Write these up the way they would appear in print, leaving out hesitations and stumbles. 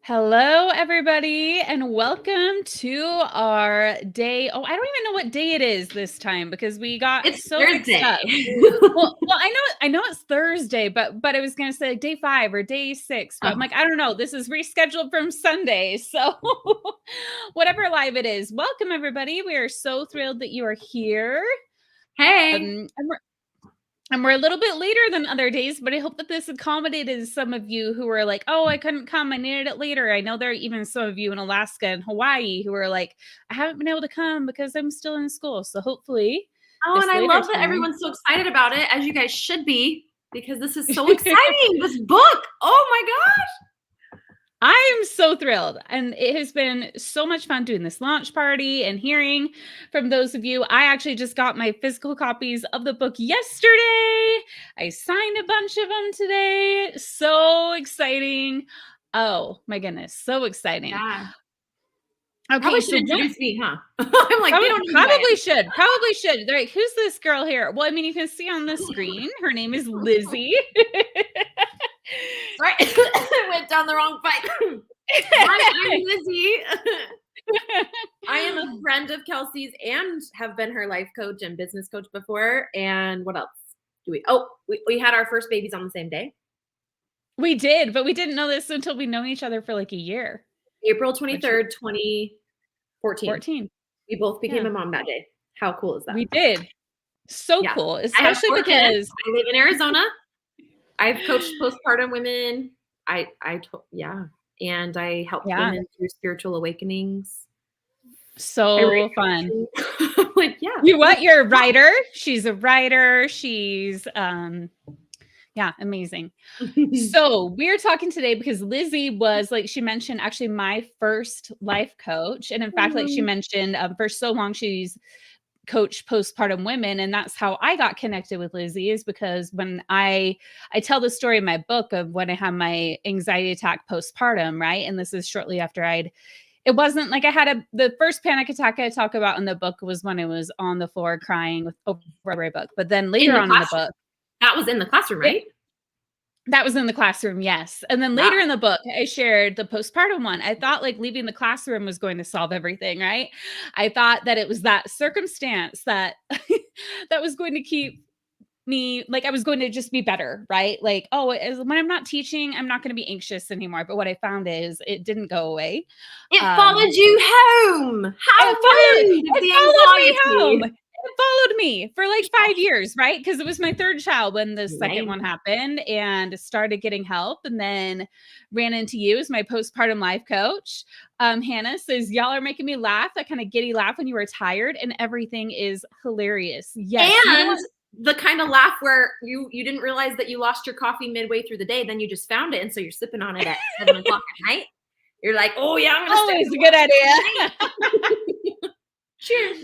Hello, everybody, and welcome to our day. Oh, I don't even know what day it is this time because we got It's so mixed Thursday. up. Well, I know it's Thursday, but I was gonna say day 5 or day 6, but I'm Oh, like, I don't know. This is rescheduled from Sunday, so whatever live it is. Welcome, everybody. We are so thrilled that you are here. hey. And we're a little bit later than other days, but I hope that this accommodated some of you who were like, oh, I couldn't come. I needed it later. I know there are even some of you in Alaska and Hawaii who are like, I haven't been able to come because I'm still in school. So hopefully Oh, and this I later love that time. everyone's so excited about it, as you guys should be, because this is so exciting. This book. Oh my gosh. I am so thrilled. And it has been so much fun doing this launch party and hearing from those of you. I actually just got my physical copies of the book yesterday. I signed a bunch of them today. So exciting. Oh my goodness. So exciting. Yeah. Okay, Probably should so one introduce me, huh? I'm like, they probably, don't know who I probably am. should. Probably should. They're like, who's this girl here? Well, I mean, you can see on the screen. Her name is Lizzie. Sorry. I went down the wrong pipe. Hi, I'm Lizzie. I am a friend of Kelsey's and have been her life coach and business coach before. And what else do we? Oh, we had our first babies on the same day. We did, but we didn't know this until we known each other for like a year. April Which 23rd, 2014. 14. We both became Yeah, a mom that day. How cool is that? we did. So Yeah. cool, I have especially 4 kids. because I live in Arizona. I've coached postpartum women. Yeah. And I help yeah, women through spiritual awakenings. I so fun. write like, yeah. You what? You're a writer. She's a writer. She's yeah, amazing. So we're talking today because Lizzie was, like she mentioned, actually my first life coach. And in fact, like she mentioned, for so long she's coached postpartum women, and that's how I got connected with Lizzie, is because when I tell the story in my book of when I had my anxiety attack postpartum, right? And this is shortly after it wasn't like I had the first panic attack I talk about in the book was when I was on the floor crying with over a book. But then In later the on in the classroom. book, That was in the classroom, right? that was in the classroom, yes. And then Wow. later in the book, I shared the postpartum one. I thought like leaving the classroom was going to solve everything, right? I thought that it was that circumstance that that was going to keep me, like I was going to just be better, right? Like, oh, when I'm not teaching, I'm not going to be anxious anymore. But what I found is it didn't go away. It Um, followed you home. How rude of it the followed me home. anxiety. It followed me for like 5 years, right? Because it was my third child when the second Right. one happened, and started getting help, and then ran into you as my postpartum life coach. Hannah says, y'all are making me laugh, that kind of giddy laugh when you were tired, and everything is hilarious. Yes. You know And what? the kind of laugh where you didn't realize that you lost your coffee midway through the day, then you just found it, and so you're sipping on it at 7 o'clock at night. You're like, oh yeah, I'm gonna Always a good idea. Cheers.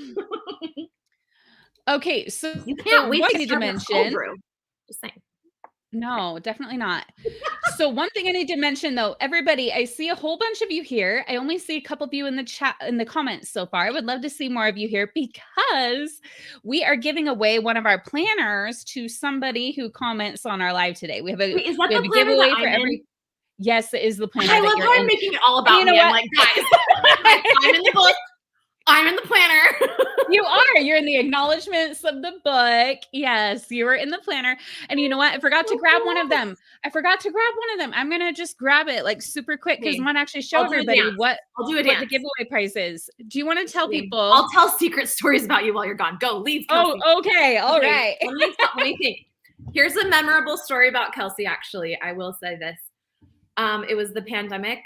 Okay, so You can't wait one to thing I need to Starbucks cold mention. brew. Just saying. No, definitely not. So one thing I need to mention though, everybody, I see a whole bunch of you here. I only see a couple of you in the chat, in the comments so far. I would love to see more of you here because we are giving away one of our planners to somebody who comments on our live today. We have Wait, is that the a planner that giveaway for I'm in? every. Yes, it is the planner I that love you're how I'm in. making it all And you about know me. I'm what? like, guys, I'm in the book. I'm in the planner. You are. You're in the acknowledgments of the book. Yes, you were in the planner. And you know what? I forgot to grab one of them. I'm going to just grab it like super quick because I Okay. want to actually show I'll do a everybody dance. I'll do a what dance. the giveaway prize is. Do you want to tell people? I'll tell secret stories about you while you're gone. Go, leave, Kelsey. Oh, okay. All right. Let me think. Here's a memorable story about Kelsey, actually. I will say this. It was the pandemic,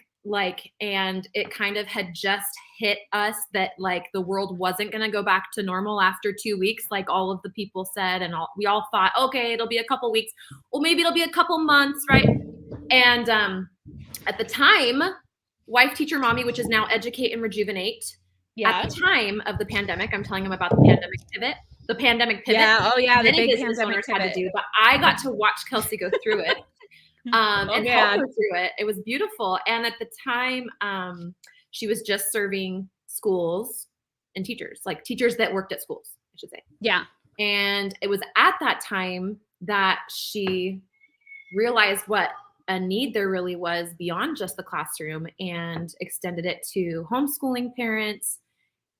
and it kind of had just hit us that the world wasn't going to go back to normal after 2 weeks, like all of the people said, and we all thought, okay, it'll be a couple weeks, well, maybe it'll be a couple months, right? And at the time, Wife Teacher Mommy, which is now Educate and Rejuvenate, at the time of the pandemic, I'm telling them about the pandemic pivot. The pandemic pivot. Yeah. Oh, yeah. The Many big business pandemic owners had pivot. to do, but I got to watch Kelsey go through it. And help her through it. It was beautiful. And at the time, she was just serving schools and teachers, like teachers that worked at schools, I should say. Yeah. And it was at that time that she realized what a need there really was beyond just the classroom, and extended it to homeschooling parents.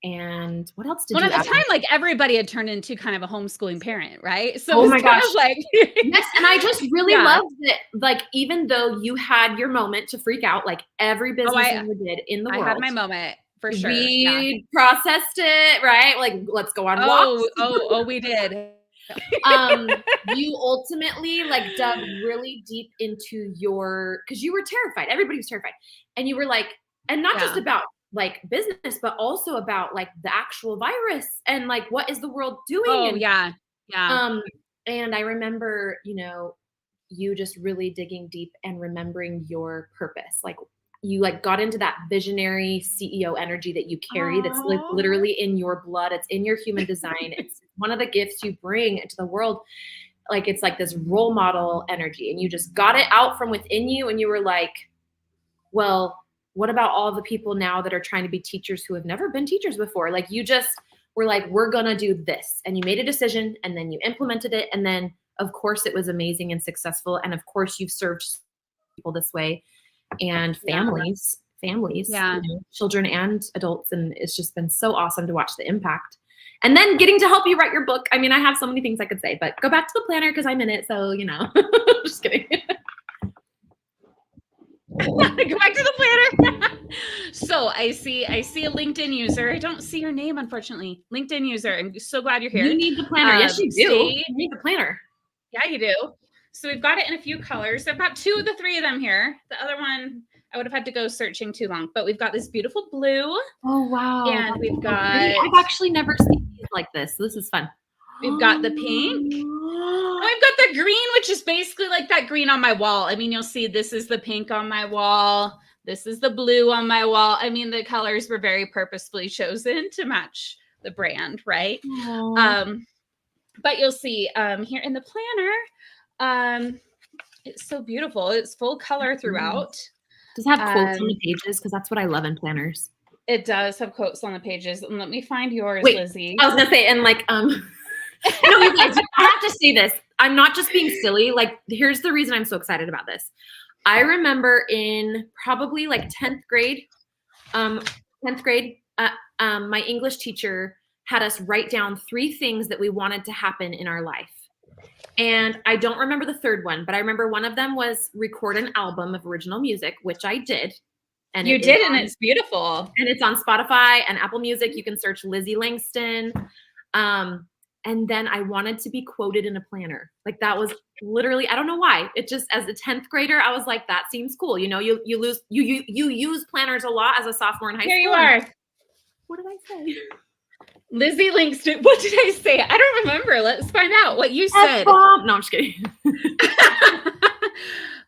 And what else did Well, you at add? the time, like everybody had turned into kind of a homeschooling parent, right? So Oh it was my kind gosh. of like Yes, and I just really Yeah. loved that, like, even though you had your moment to freak out, like every business owner did in the I had world, my moment for sure. Yeah. we processed it, right? Like, let's go on walks. We did. You ultimately like dug really deep into because you were terrified. Everybody was terrified. And you were like, and not just about like business, but also about like the actual virus and like, what is the world doing? Oh, And, yeah. Yeah. and I remember, you just really digging deep and remembering your purpose. Like, you like got into that visionary CEO energy that you carry. That's like literally in your blood. It's in your human design. It's one of the gifts you bring into the world. Like, it's like this role model energy, and you just got it out from within you. And you were like, well, what about all the people now that are trying to be teachers who have never been teachers before? Like, you just were like, we're going to do this. And you made a decision, and then you implemented it. And then of course it was amazing and successful. And of course you've served people this way, and families, children and adults. And it's just been so awesome to watch the impact. And then getting to help you write your book. I mean, I have so many things I could say, but go back to the planner because I'm in it. So, just kidding. Go back to the planner. So I see a LinkedIn user. I don't see your name, unfortunately. LinkedIn user. I'm so glad you're here. You need the planner. Yes, you do. You need the planner. Yeah, you do. So we've got it in a few colors. I've got 2 of the 3 of them here. The other one, I would have had to go searching too long, but we've got this beautiful blue. Oh, wow. And we've got, I've actually never seen these like this. This is fun. We've got the pink. And we've got the green, which is basically like that green on my wall. I mean, you'll see this is the pink on my wall. This is the blue on my wall. I mean, the colors were very purposefully chosen to match the brand, right? But you'll see here in the planner, it's so beautiful. It's full color throughout. Does it have quotes on the pages? Because that's what I love in planners. It does have quotes on the pages. And let me find yours, Wait, Lizzie. I was gonna say, and like, no, you guys, I have to say this. I'm not just being silly. Like, here's the reason I'm so excited about this. I remember in probably like 10th grade, my English teacher had us write down 3 things that we wanted to happen in our life. And I don't remember the third one, but I remember one of them was record an album of original music, which I did. And you did, and it's beautiful. And it's on Spotify and Apple Music. You can search Lizzie Langston. And then I wanted to be quoted in a planner. Like, that was literally, I don't know why. It just, as a 10th grader, I was like, that seems cool. You use planners a lot as a sophomore in high school. Here you are. What did I say? Lizzie Langston. What did I say? I don't remember. Let's find out what you said. No, I'm just kidding.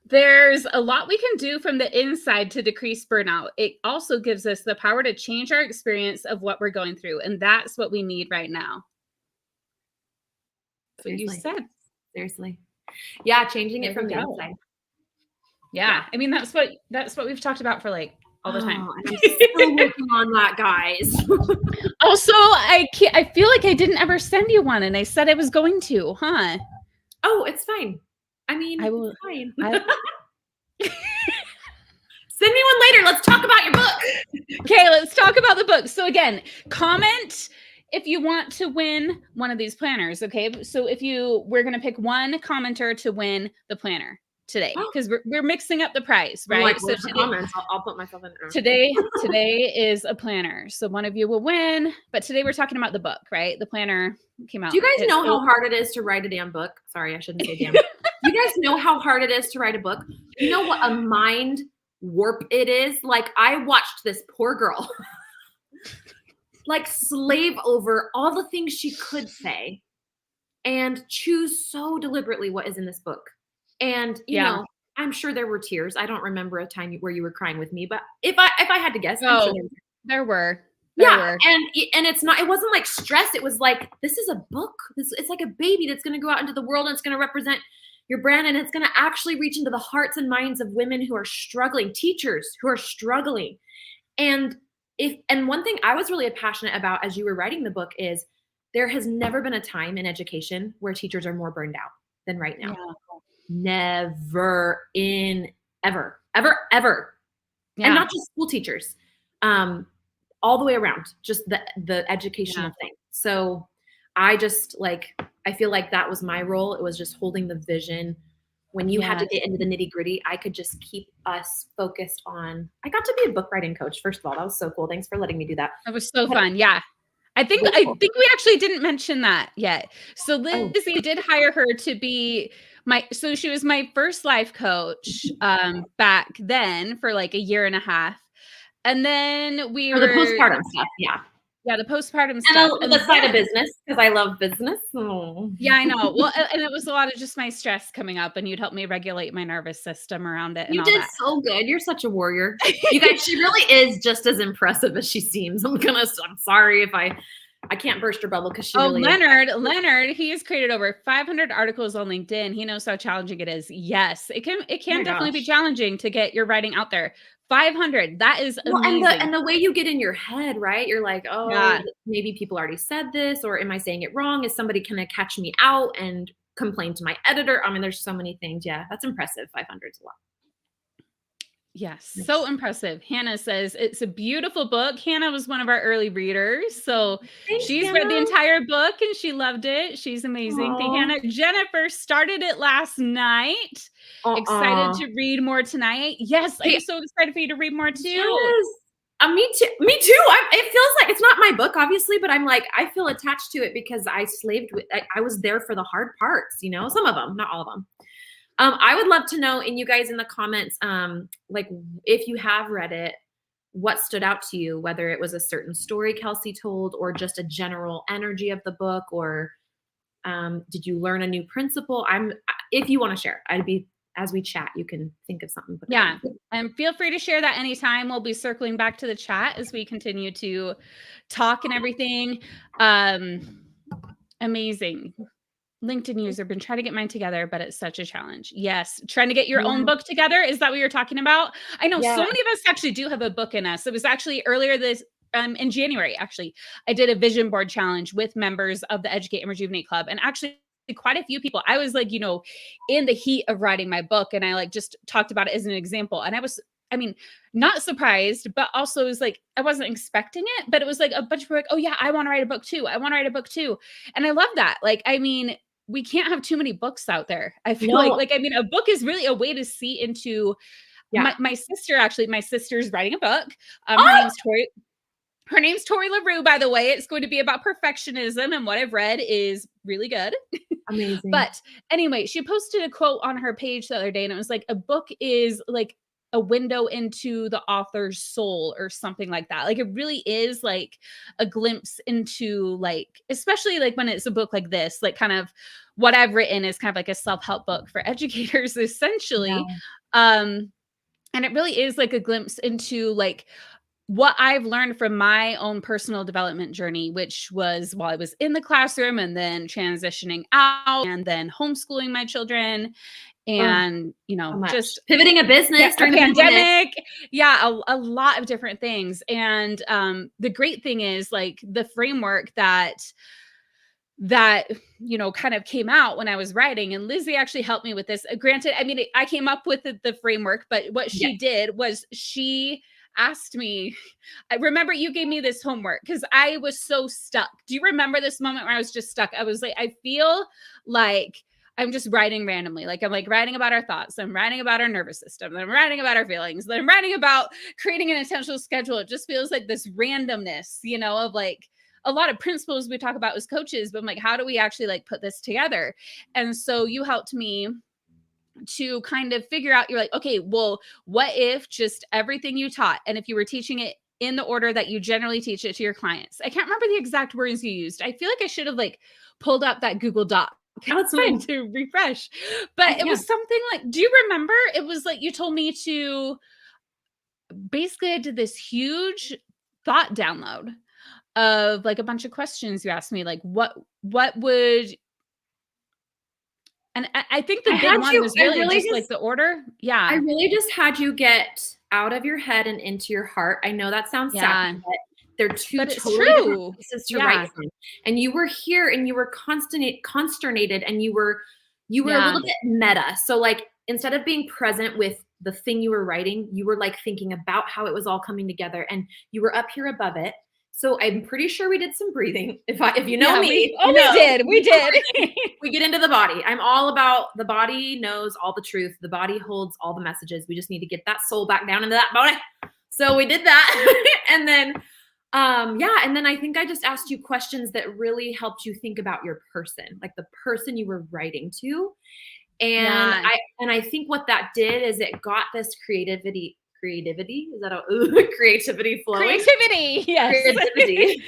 There's a lot we can do from the inside to decrease burnout. It also gives us the power to change our experience of what we're going through. And that's what we need right now. What you said. Seriously. Yeah, changing it from the inside. Yeah. I mean, that's what we've talked about for like all the time. I'm still working on that, guys. Also, I feel like I didn't ever send you one, and I said I was going to, huh? Oh, it's fine. I mean, it's fine. Send me one later. Let's talk about your book. Okay, let's talk about the book. So again, comment if you want to win one of these planners, okay? So we're going to pick one commenter to win the planner today, because we're mixing up the price, right? Like, so today, comments, I'll put myself in there. Today is a planner. So one of you will win, but today we're talking about the book, right? The planner came out. Do you guys know how hard it is to write a damn book? Sorry, I shouldn't say damn. You guys know how hard it is to write a book? You know what a mind warp it is? Like, I watched this poor girl like slave over all the things she could say and choose so deliberately what is in this book. And, you know, I'm sure there were tears. I don't remember a time where you were crying with me, but if I had to guess, I'm sure there were. And it wasn't like stress. It was like, this is a book. It's like a baby that's going to go out into the world, and it's going to represent your brand, and it's going to actually reach into the hearts and minds of women who are struggling, teachers who are struggling. And one thing I was really passionate about as you were writing the book is there has never been a time in education where teachers are more burned out than right now. Never in ever, ever, ever. Yeah. And not just school teachers, all the way around, just the educational thing. So I just like, I feel like that was my role. It was just holding the vision. When you had to get into the nitty gritty, I could just keep us focused on, I got to be a book writing coach. First of all, that was so cool. Thanks for letting me do that. That was so fun. Yeah. I think we actually didn't mention that yet. So Lizzie did hire her to be so she was my first life coach back then for like a year and a half. And then we were the postpartum stuff. Yeah. Yeah, the postpartum stuff. And the side of business, because I love business. Oh. Yeah, I know. Well, and it was a lot of just my stress coming up, and you'd help me regulate my nervous system around it. And you all did that. So good. You're such a warrior. You guys, she really is just as impressive as she seems. I'm sorry if I can't burst her bubble because she really Leonard, he has created over 500 articles on LinkedIn. He knows how challenging it is. Yes, it can definitely be challenging to get your writing out there. 500. That is amazing. And the way you get in your head, right? You're like, oh, maybe people already said this, or am I saying it wrong? Is somebody going to catch me out and complain to my editor? I mean, there's so many things. Yeah, that's impressive. 500 is a lot. Yes, so impressive. Hannah says it's a beautiful book. Hannah was one of our early readers, so she's read the entire book and she loved it. She's amazing. Thank Hannah. Jennifer started it last night. Excited to read more tonight. Yes, I'm so excited for you to read more too. Yes. Me too. It feels like it's not my book, obviously, but I'm like, I feel attached to it because I was there for the hard parts, some of them, not all of them. I would love to know, and you guys in the comments, like if you have read it, what stood out to you, whether it was a certain story Kelsey told or just a general energy of the book, or did you learn a new principle? If you want to share, as we chat, you can think of something. Yeah. And feel free to share that anytime. We'll be circling back to the chat as we continue to talk and everything. Amazing. LinkedIn user, been trying to get mine together, but it's such a challenge. Yes. Trying to get your own book together. Is that what you're talking about? I know so many of us actually do have a book in us. It was actually earlier in January, actually, I did a vision board challenge with members of the Educate and Rejuvenate Club. And actually quite a few people, I was like, in the heat of writing my book. And I just talked about it as an example. And I was, not surprised, but also was like, I wasn't expecting it, but it was like a bunch of people like, oh yeah, I want to write a book too. I want to write a book too. And I love that. We can't have too many books out there. I feel like a book is really a way to see into my sister. Actually, my sister's writing a book. Her name's Tori LaRue, by the way. It's going to be about perfectionism, and what I've read is really good. Amazing. But anyway, she posted a quote on her page the other day, and it was like, a book is like a window into the author's soul or something like that. Like, it really is like a glimpse into especially when it's a book like this, kind of what I've written is kind of like a self-help book for educators, essentially. And it really is like a glimpse into what I've learned from my own personal development journey, which was while I was in the classroom and then transitioning out and then homeschooling my children. And, just pivoting a business during the pandemic. Yeah. A lot of different things. And the great thing is the framework that kind of came out when I was writing, and Lizzie actually helped me with this. Granted, I came up with the framework, but what she did was she asked me, I remember you gave me this homework because I was so stuck. Do you remember this moment where I was just stuck? I was like, I feel like I'm just writing randomly. I'm writing about our thoughts. I'm writing about our nervous system. Then I'm writing about our feelings. Then I'm writing about creating an intentional schedule. It just feels like this randomness, of a lot of principles we talk about as coaches, but I'm like, how do we actually put this together? And so you helped me to kind of figure out, you're like, okay, well, what if just everything you taught, and if you were teaching it in the order that you generally teach it to your clients? I can't remember the exact words you used. I feel like I should have pulled up that Google Doc. That's fine to refresh. But it was something do you remember? It was you told me to basically, I did this huge thought download of a bunch of questions you asked me, what would, and I think the big one was really just the order. Yeah. I really just had you get out of your head and into your heart. I know that sounds sad, but they're two totally different pieces to write from. And you were here and you were consternated and you were You were a little bit meta. So like, instead of being present with the thing you were writing, you were like thinking about how it was all coming together, and you were up here above it. So I'm pretty sure we did some breathing. If you know me, we did. We get into the body. I'm all about the body knows all the truth. The body holds all the messages. We just need to get that soul back down into that body. So we did that. And then, and then I think I just asked you questions that really helped you think about your person, like the person you were writing to. And I think what that did is it got this creativity. Is that creativity flowing? Creativity, yes. Creativity.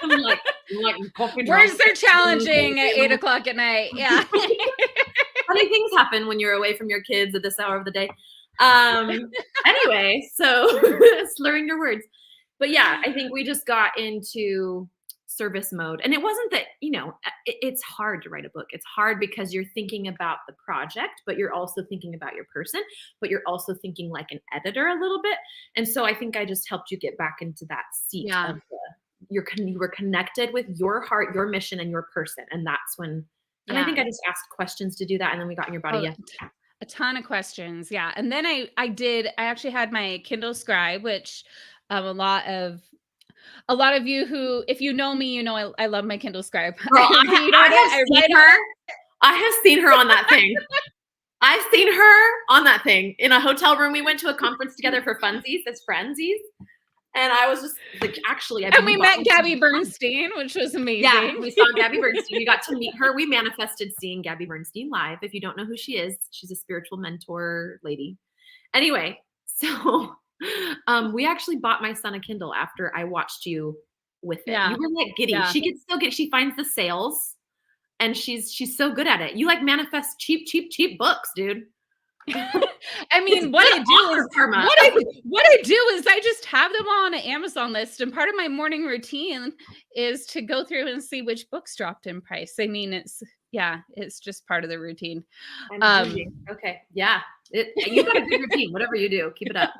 I'm like words are challenging at 8 o'clock at night. Yeah. Funny things happen when you're away from your kids at this hour of the day. Anyway, so slurring your words. But yeah, I think we just got into service mode. And it wasn't that, it's hard to write a book. It's hard because you're thinking about the project, but you're also thinking about your person, but you're also thinking like an editor a little bit. And so I think I just helped you get back into that seat of you were connected with your heart, your mission, and your person. And that's when, and I think I just asked questions to do that. And then we got in your body. A ton of questions. Yeah. And then I actually had my Kindle Scribe, which a lot of you who, if you know me, I love my Kindle Scribe. Girl, I have seen her on that thing. I've seen her on that thing in a hotel room. We went to a conference together for funsies as friendsies. And I was just like, actually, and we met Gabby Bernstein, which was amazing. Yeah, we saw Gabby Bernstein. We got to meet her. We manifested seeing Gabby Bernstein live. If you don't know who she is, she's a spiritual mentor lady. Anyway, so we actually bought my son a Kindle after I watched you with it. You were like giddy. She gets so good. She finds the sales, and she's so good at it. You like manifest cheap books, dude. I mean, what I do is I just have them on an Amazon list, and part of my morning routine is to go through and see which books dropped in price. I mean, it's just part of the routine. Okay. Yeah. You got a good routine, whatever you do, keep it up.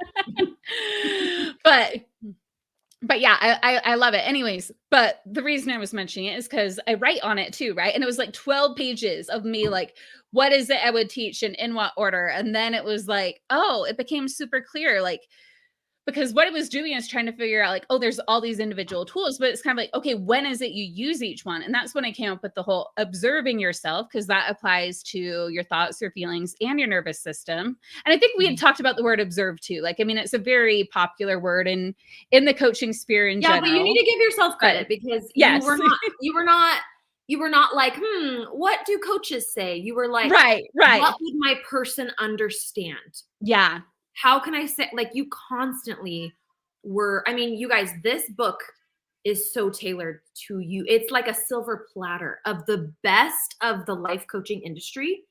But yeah, I love it. Anyways, but the reason I was mentioning it is because I write on it too, right? And it was like 12 pages of me like, what is it I would teach and in what order? And then it was like, it became super clear, like, because what it was doing is trying to figure out like, there's all these individual tools, but it's kind of like, okay, when is it you use each one? And that's when I came up with the whole observing yourself, because that applies to your thoughts, your feelings, and your nervous system. And I think we had talked about the word observe too. Like, I mean, it's a very popular word in the coaching sphere in general. Yeah, but you need to give yourself credit because you were not like, what do coaches say? You were like, right. What would my person understand? Yeah. How can I say, like, you constantly were, I mean, you guys, this book is so tailored to you. It's like a silver platter of the best of the life coaching industry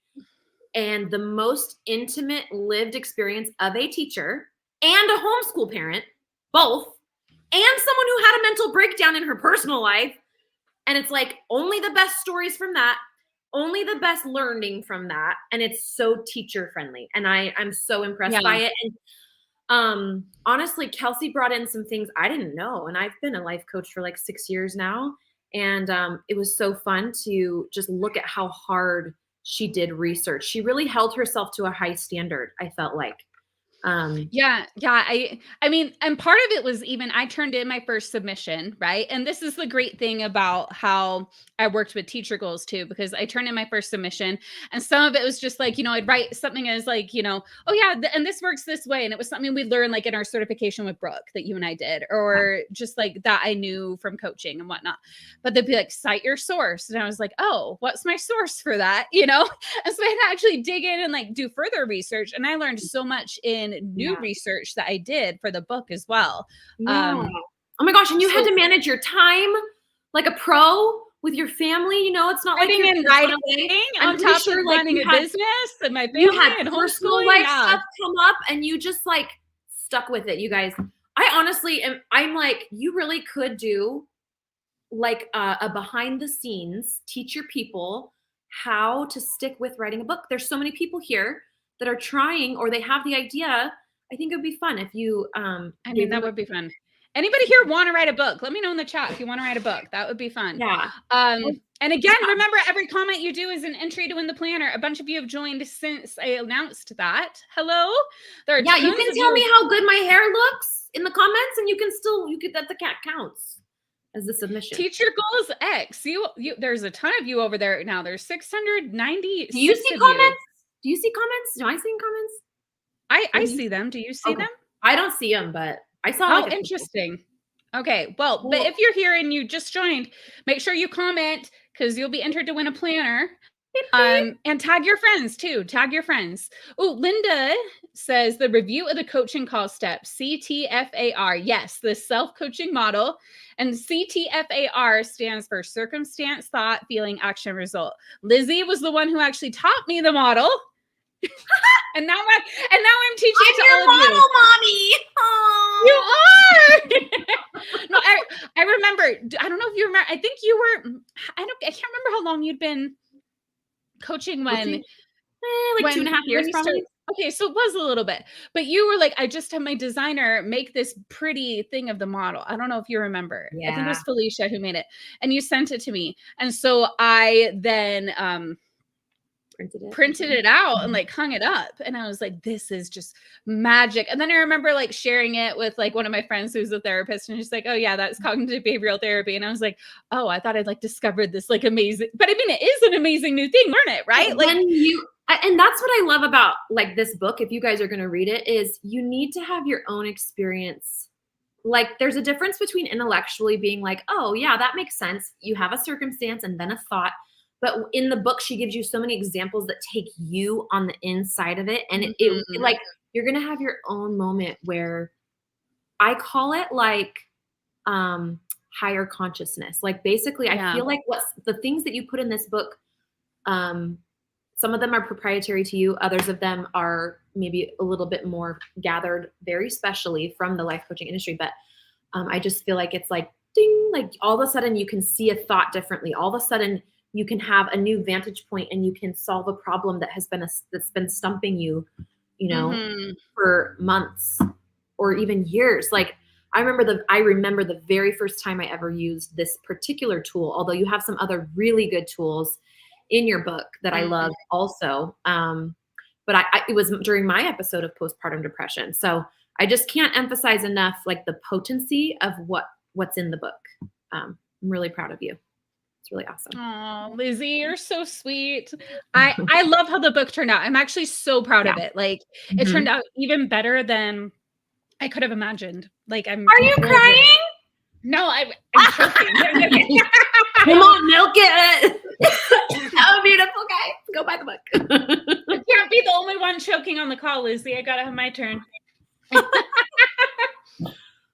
and the most intimate lived experience of a teacher and a homeschool parent, both, and someone who had a mental breakdown in her personal life. And it's like only the best stories from that. Only the best learning from that. And it's so teacher friendly. And I'm so impressed by it. And honestly, Kelsey brought in some things I didn't know. And I've been a life coach for like 6 years now. And it was so fun to just look at how hard she did research. She really held herself to a high standard, I felt like. I mean, and part of it was even I turned in my first submission, right? And this is the great thing about how I worked with teacher goals too, because I turned in my first submission and some of it was just like, I'd write something as like, and this works this way. And it was something we learned like in our certification with Brooke that you and I did, or just like that I knew from coaching and whatnot. But they'd be like, cite your source. And I was like, what's my source for that? And so I had to actually dig in and like do further research. And I learned so much in new research that I did for the book as well. Oh my gosh. And you had to manage your time like a pro with your family. It's not like you're writing on top of running a business and my family, you had and personal life stuff come up and you just like stuck with it. You guys, I honestly I'm like, you really could do like a behind the scenes, teach your people how to stick with writing a book. There's so many people here that are trying or they have the idea. I think it would be fun if you that would be fun. Anybody here want to write a book? Let me know in the chat if you want to write a book. That would be fun. Yeah. And again, remember, every comment you do is an entry to win the planner. A bunch of you have joined since I announced that. Hello. You can tell me how good my hair looks in the comments, and you could that the cat counts as the submission. Teacher goals X. You there's a ton of you over there now. There's 690. Do you see comments? Do you see comments? Do I see comments? I see them. Do you see them? I don't see them, but I saw. Oh, interesting. Okay. Well, but if you're here and you just joined, make sure you comment because you'll be entered to win a planner. And tag your friends too. Tag your friends. Oh, Linda says the review of the coaching call steps, CTFAR. Yes, the self-coaching model. And CTFAR stands for circumstance, thought, feeling, action, result. Lizzie was the one who actually taught me the model. and now I'm teaching it to all of you. Mommy. Aww. You are. No, I remember. I don't know if you remember. I think you were. I can't remember how long you'd been coaching when. Like 2.5 years, probably. Okay, so it was a little bit, but you were like, I just had my designer make this pretty thing of the model. I don't know if you remember. Yeah. I think it was Felicia who made it, and you sent it to me, and so I then printed it out and like hung it up, and I was like, this is just magic. And then I remember like sharing it with like one of my friends who's a therapist, and she's like, oh yeah, that's cognitive behavioral therapy. And I was like, oh, I thought I'd like discovered this like amazing, but I mean, it is an amazing new thing. Learn it, right? Like and that's what I love about like this book. If you guys are going to read it, is you need to have your own experience. Like there's a difference between intellectually being like, oh yeah, that makes sense. You have a circumstance and then a thought. But in the book, she gives you so many examples that take you on the inside of it. And it like, you're going to have your own moment where I call it like higher consciousness. Like basically, I feel like what's the things that you put in this book, some of them are proprietary to you. Others of them are maybe a little bit more gathered very specially from the life coaching industry. But I just feel like it's like, ding, like all of a sudden you can see a thought differently. All of a sudden you can have a new vantage point and you can solve a problem that has been that's been stumping you, you know, for months or even years. Like I remember the very first time I ever used this particular tool, although you have some other really good tools in your book that I love also. But it was during my episode of postpartum depression. So I just can't emphasize enough, like the potency of what's in the book. I'm really proud of you. It's really awesome. Oh, Lizzie, you're so sweet. I love how the book turned out. I'm actually so proud of it. Like it turned out even better than I could have imagined. Like Are you crying? No, I'm joking. Come on, milk it. Oh, beautiful, guys. Go buy the book. I can't be the only one choking on the call, Lizzie. I gotta have my turn.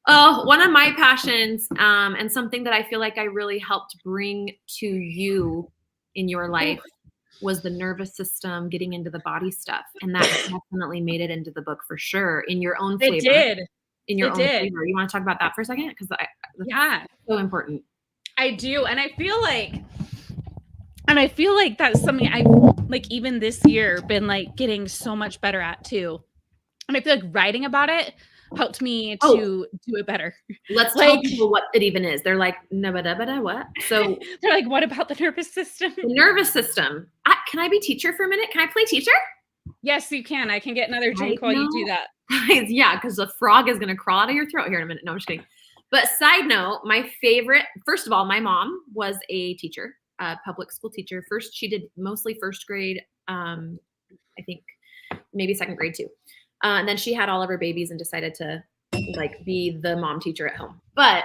Oh, one of my passions, and something that I feel like I really helped bring to you in your life was the nervous system, getting into the body stuff. And that definitely made it into the book for sure in your own flavor. It did. In your own flavor. You want to talk about that for a second? Because that's so important. I do. And I feel like that's something I like even this year been like getting so much better at too. And I feel like writing about it helped me to do it better. Let's tell people what it even is. They're like, what? So they're like, what about the nervous system? The nervous system. Can I be teacher for a minute? Can I play teacher? Yes, you can. I can get another drink while you do that. Yeah, because the frog is going to crawl out of your throat here in a minute. No, I'm just kidding. But side note, my favorite, first of all, my mom was a teacher, a public school teacher. First, she did mostly first grade, I think maybe second grade too. And then she had all of her babies and decided to like be the mom teacher at home. But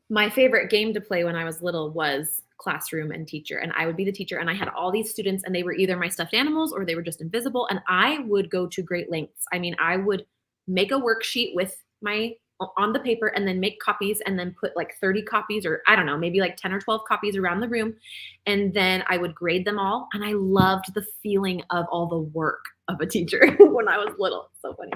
my favorite game to play when I was little was classroom and teacher. And I would be the teacher and I had all these students and they were either my stuffed animals or they were just invisible. And I would go to great lengths. I mean, I would make a worksheet with on the paper and then make copies and then put like 30 copies or I don't know, maybe like 10 or 12 copies around the room. And then I would grade them all. And I loved the feeling of all the work of a teacher when I was little. So funny.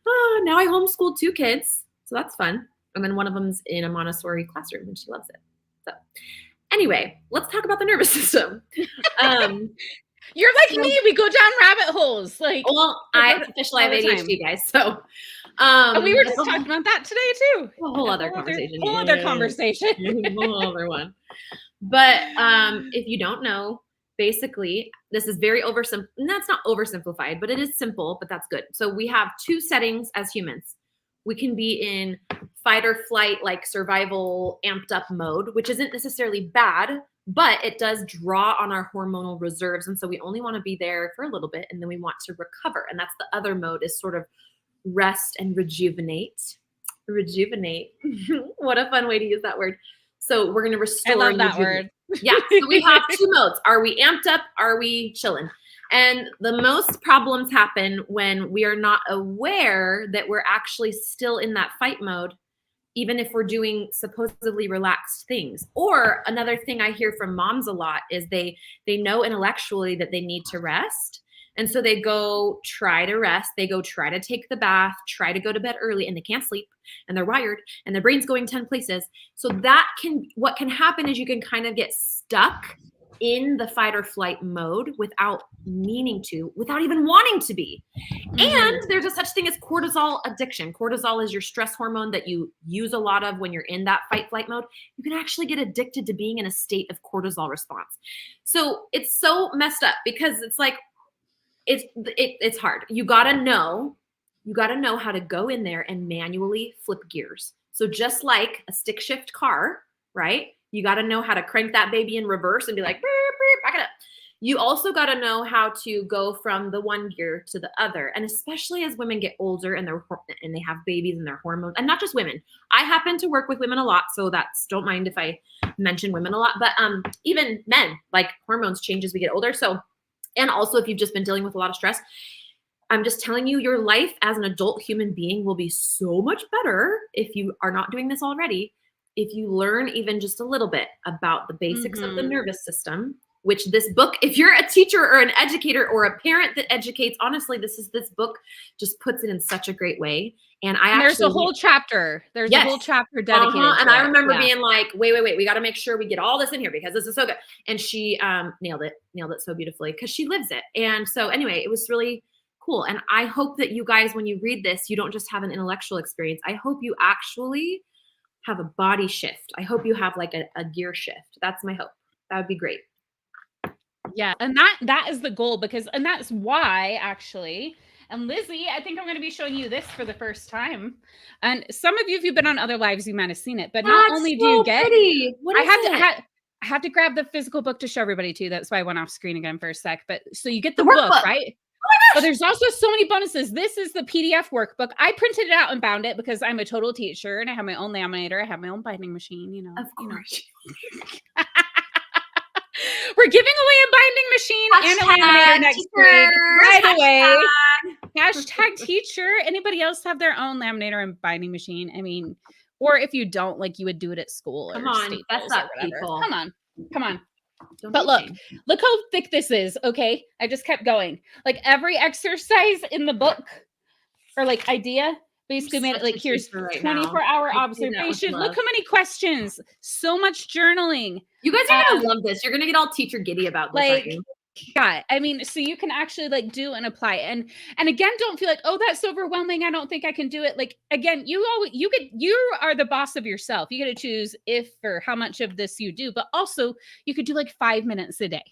Oh, now I homeschooled 2 kids. So that's fun. And then one of them's in a Montessori classroom and she loves it. So anyway, let's talk about the nervous system. You're like me. We go down rabbit holes. Like, well, I officially have ADHD, guys. So, and we were just talking about that today too. A whole other conversation. Whole other conversation. Whole other one. But if you don't know, basically, this is very that's not oversimplified, but it is simple, but that's good. So we have two settings as humans. We can be in fight or flight, like survival amped up mode, which isn't necessarily bad, but it does draw on our hormonal reserves. And so we only want to be there for a little bit, and then we want to recover. And that's the other mode, is sort of rest and rejuvenate. Rejuvenate. What a fun way to use that word. So we're going to restore. I love that word. Yeah. So we have two modes. Are we amped up? Are we chilling? And the most problems happen when we are not aware that we're actually still in that fight mode, even if we're doing supposedly relaxed things. Or another thing I hear from moms a lot is they know intellectually that they need to rest. And so they go try to rest. They go try to take the bath, try to go to bed early, and they can't sleep, and they're wired, and their brain's going 10 places. So what can happen is you can kind of get stuck in the fight or flight mode without meaning to, without even wanting to be. And there's a such thing as cortisol addiction. Cortisol is your stress hormone that you use a lot of when you're in that fight flight mode. You can actually get addicted to being in a state of cortisol response. So it's so messed up, because it's like, it's hard. You gotta know how to go in there and manually flip gears. So just like a stick shift car, right? You got to know how to crank that baby in reverse and be like, beep, beep, back it up. You also got to know how to go from the one gear to the other. And especially as women get older and they have babies and their hormones, and not just women. I happen to work with women a lot, so don't mind if I mention women a lot, but even men, like hormones change as we get older. So, and also if you've just been dealing with a lot of stress, I'm just telling you, your life as an adult human being will be so much better if you are not doing this already. If you learn even just a little bit about the basics of the nervous system, which this book, if you're a teacher or an educator or a parent that educates, honestly, this book just puts it in such a great way. And there's a whole chapter. There's a whole chapter dedicated to and I remember being like, wait, we got to make sure we get all this in here because this is so good. And she nailed it so beautifully because she lives it. And so anyway, it was really cool. And I hope that you guys, when you read this, you don't just have an intellectual experience. I hope you actually have a body shift. I hope you have like a gear shift. That's my hope. That would be great. Yeah. And that is the goal, and that's why actually, and Lizzie, I think I'm going to be showing you this for the first time. And some of you, if you've been on other lives, you might've seen it, but not only do you get, pretty. What is I had to grab the physical book to show everybody too. That's why I went off screen again for a sec. But so you get the book, right? But there's also so many bonuses. This is the PDF workbook. I printed it out and bound it because I'm a total teacher and I have my own laminator. I have my own binding machine, Of course. We're giving away a binding machine and a laminator next week. Right away. Hashtag teacher. Anybody else have their own laminator and binding machine? I mean, or if you don't, like you would do it at school. Come on. That's not people. Come on. But look how thick this is. Okay. I just kept going. Like every exercise in the book or like idea basically made it like, here's 24-hour observation. Look how many questions, so much journaling. You guys are going to love this. You're going to get all teacher giddy about this, aren't you? Yeah. I mean, so you can actually like do and apply. And again, don't feel like, oh, that's overwhelming. I don't think I can do it. Like, again, you are the boss of yourself. You get to choose if or how much of this you do, but also you could do like 5 minutes a day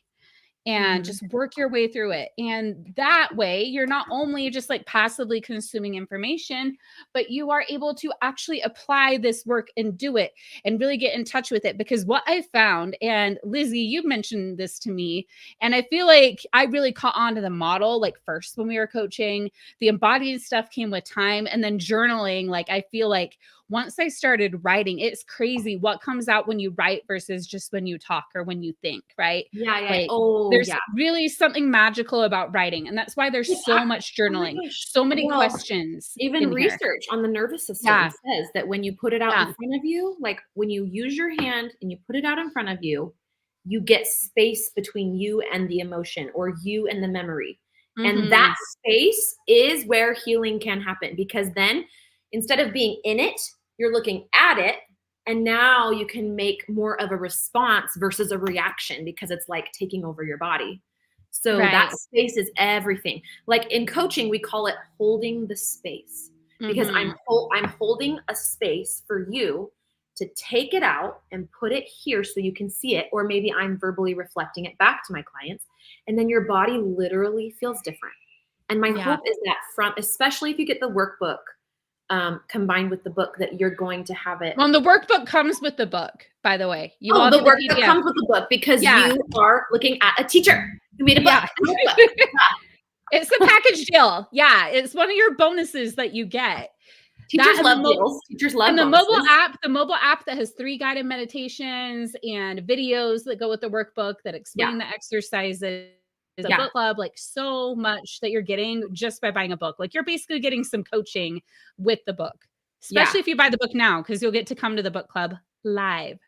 and just work your way through it. And that way you're not only just like passively consuming information, but you are able to actually apply this work and do it and really get in touch with it. Because what I found, and Lizzie, you mentioned this to me, and I feel like I really caught on to the model, like first when we were coaching, the embodied stuff came with time, and then journaling. Like, I feel like once I started writing, it's crazy what comes out when you write versus just when you talk or when you think, right? Yeah. Like, there's really something magical about writing. And that's why there's so much journaling, so many questions. Even research on the nervous system says that when you put it out in front of you, like when you use your hand and you put it out in front of you, you get space between you and the emotion or you and the memory. And that space is where healing can happen, because then instead of being in it, you're looking at it, and now you can make more of a response versus a reaction because it's like taking over your body. So that space is everything. Like in coaching, we call it holding the space, because I'm holding a space for you to take it out and put it here so you can see it. Or maybe I'm verbally reflecting it back to my clients, and then your body literally feels different. And my hope is that especially if you get the workbook combined with the book, that you're going to have it. Well, the workbook comes with the book, by the way. The workbook comes with the book because you are looking at a teacher who made a book. It's a package deal. Yeah, it's one of your bonuses that you get. Teachers love deals. Teachers love bonuses. The mobile app that has 3 guided meditations and videos that go with the workbook that explain the exercises. A book club, like so much that you're getting just by buying a book. Like you're basically getting some coaching with the book, especially if you buy the book now, because you'll get to come to the book club live,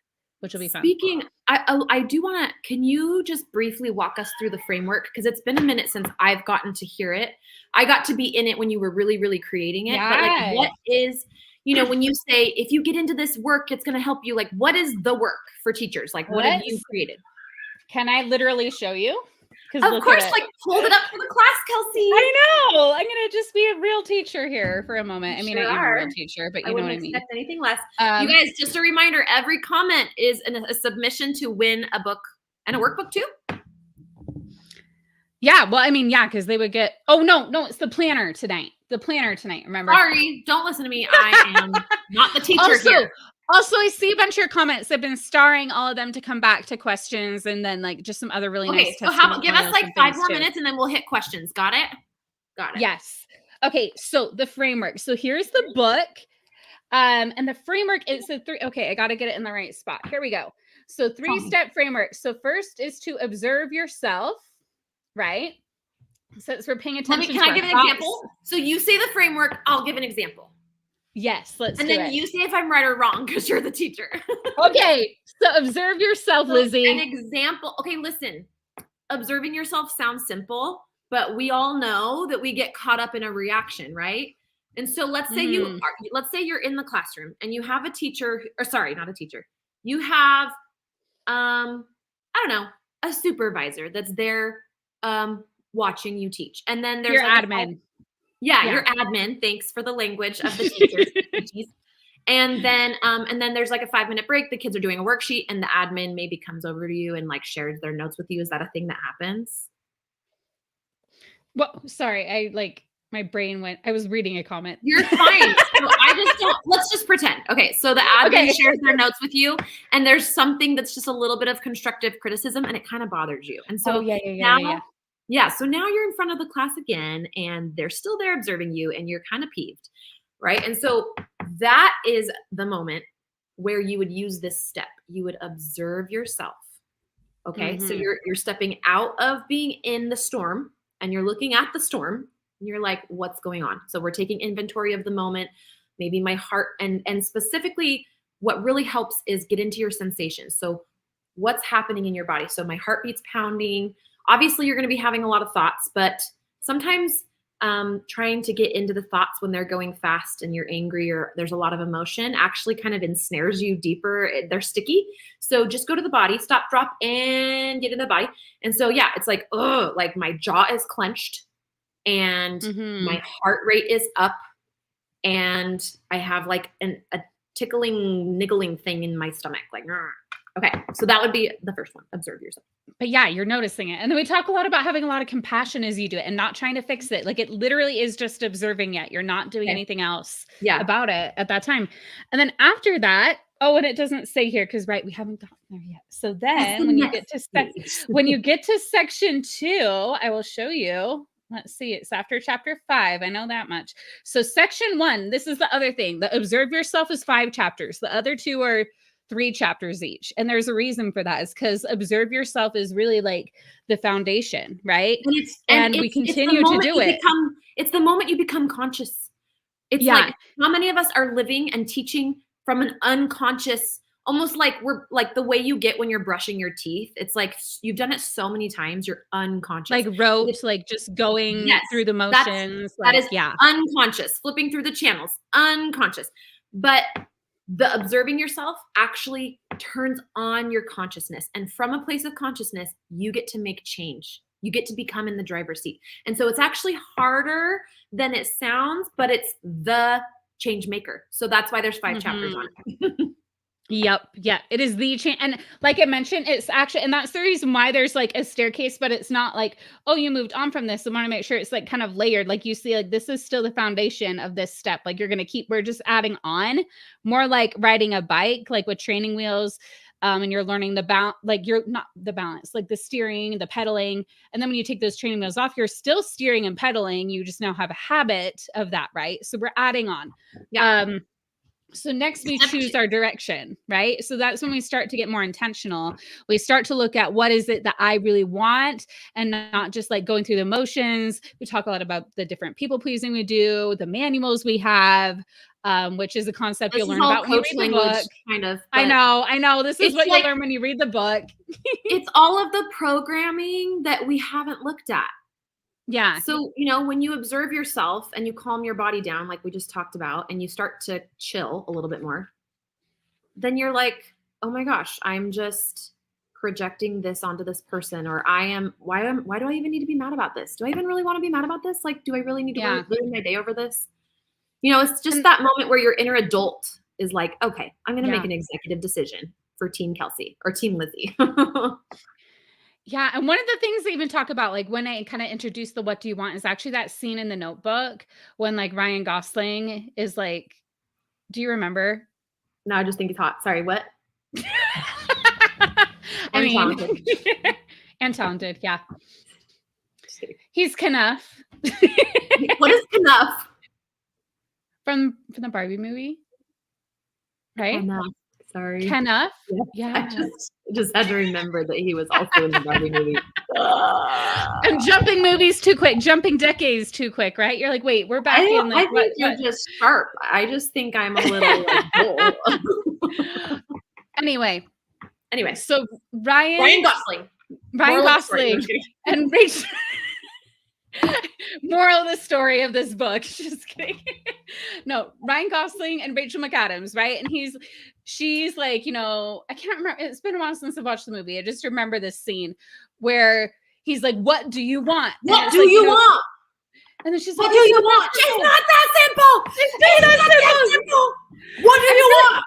which will be fun. Speaking, I do want to, can you just briefly walk us through the framework? Because it's been a minute since I've gotten to hear it. I got to be in it when you were really, really creating it. But like, what is, when you say, if you get into this work, it's going to help you, like, what is the work for teachers? Like, what have you created? Can I literally show you? Of course, like hold it up for the class, Kelsey. I know. I'm gonna just be a real teacher here for a moment. I mean, I am a real teacher, but you know what I mean. Expect anything less. You guys, just a reminder: every comment is a submission to win a book and a workbook too. Yeah. Well, I mean, because they would get. Oh no, it's the planner tonight. Remember? Sorry, don't listen to me. I am not the teacher here. Also, I see a bunch of your comments. I've been starring all of them to come back to questions, and then like just some other really nice. So how about give us like 5 more minutes, and then we'll hit questions. Got it? Yes. Okay. So the framework. So here's the book, and the framework is the 3. Okay, I got to get it in the right spot. Here we go. So 3-step framework. So first is to observe yourself, right? So we're paying attention. Can I give an example? So you say the framework. I'll give an example. Yes, let's do it. And then you say if I'm right or wrong, because you're the teacher. Okay, so observe yourself, Lizzie. An example. Okay, listen. Observing yourself sounds simple, but we all know that we get caught up in a reaction, right? And so let's say you're in the classroom and you have a teacher, or sorry, not a teacher. You have, I don't know, a supervisor that's there watching you teach. And then there's your admin. Your admin. Thanks for the language of the teachers. And then there's like a 5-minute break. The kids are doing a worksheet, and the admin maybe comes over to you and like shares their notes with you. Is that a thing that happens? Well, sorry, my brain went. I was reading a comment. You're fine. So let's just pretend. Okay, so the admin shares their notes with you, and there's something that's just a little bit of constructive criticism, and it kind of bothers you. And so so now you're in front of the class again, and they're still there observing you, and you're kind of peeved, right? And so that is the moment where you would use this step. You would observe yourself. Okay, so you're stepping out of being in the storm, and you're looking at the storm, and you're like, what's going on? So we're taking inventory of the moment, maybe my heart, and specifically what really helps is get into your sensations. So what's happening in your body? So my heartbeat's pounding. Obviously, you're going to be having a lot of thoughts, but sometimes trying to get into the thoughts when they're going fast and you're angry or there's a lot of emotion actually kind of ensnares you deeper. They're sticky. So just go to the body, stop, drop, and get in the body. And so, it's like, like my jaw is clenched and my heart rate is up and I have like a tickling, niggling thing in my stomach. Like, okay. So that would be the first one. Observe yourself. But you're noticing it. And then we talk a lot about having a lot of compassion as you do it and not trying to fix it. Like it literally is just observing it. You're not doing anything else about it at that time. And then after that, and it doesn't say here because we haven't gotten there yet. So then when you get to section 2, I will show you. Let's see. It's after chapter 5. I know that much. So section 1, this is the other thing. The observe yourself is 5 chapters. The other 2 are 3 chapters each. And there's a reason for that. Is because observe yourself is really like the foundation, right? And we continue to do it. It's the moment you become conscious. It's like how many of us are living and teaching from an unconscious, almost like we're like the way you get when you're brushing your teeth. It's like you've done it so many times, you're unconscious. Like rote, like just going through the motions. That is unconscious, flipping through the channels, unconscious. But the observing yourself actually turns on your consciousness. And from a place of consciousness, you get to make change. You get to become in the driver's seat. And so it's actually harder than it sounds, but it's the change maker. So that's why there's 5 chapters on it. Yep. Yeah. It is the change. And like I mentioned, it's actually, and that's the reason why there's like a staircase, but it's not like, oh, you moved on from this. I want to make sure it's like kind of layered. Like you see, like this is still the foundation of this step. Like you're going to keep, we're just adding on more like riding a bike, like with training wheels. And you're learning the balance, like you're not the balance, like the steering, the pedaling. And then when you take those training wheels off, you're still steering and pedaling. You just now have a habit of that, right? So we're adding on. Yeah. So next we choose our direction, right? So that's when we start to get more intentional. We start to look at what is it that I really want and not just like going through the motions. We talk a lot about the different people pleasing we do, the manuals we have, which is a concept you'll learn about when you read the book. Kind of. I know. This is what you'll learn when you read the book. It's all of the programming that we haven't looked at. Yeah. So, you know, when you observe yourself and you calm your body down, like we just talked about, and you start to chill a little bit more, then you're like, oh my gosh, I'm just projecting this onto this person, or why do I even need to be mad about this? Do I even really want to be mad about this? Like, do I really need to ruin my day over this? You know, it's just that moment where your inner adult is like, okay, I'm going to make an executive decision for Team Kelsey or Team Lizzie. Yeah. And one of the things they even talk about, like when I kind of introduced the what do you want, is actually that scene in The Notebook when like Ryan Gosling is like, do you remember? No, I just think it's hot. Sorry, what? Talented. And talented, yeah. He's Knuff. What is Knuff? From the Barbie movie, right? Knuff. Sorry. Knuff? Yeah. I just had to remember that he was also in the Barbie movie. I'm jumping movies too quick, jumping decades too quick, right? You're like, wait, we're back in like, I think you're just sharp. I just think I'm a little like bull. Anyway, so Ryan Gosling and Rachel. Moral of the story of this book. Just kidding. No, Ryan Gosling and Rachel McAdams, right? And she's like, you know, I can't remember. It's been a while since I've watched the movie. I just remember this scene where he's like, what do you want? What do you want? And then she's like, what do you want? It's not that simple. It's not that simple. What do you want?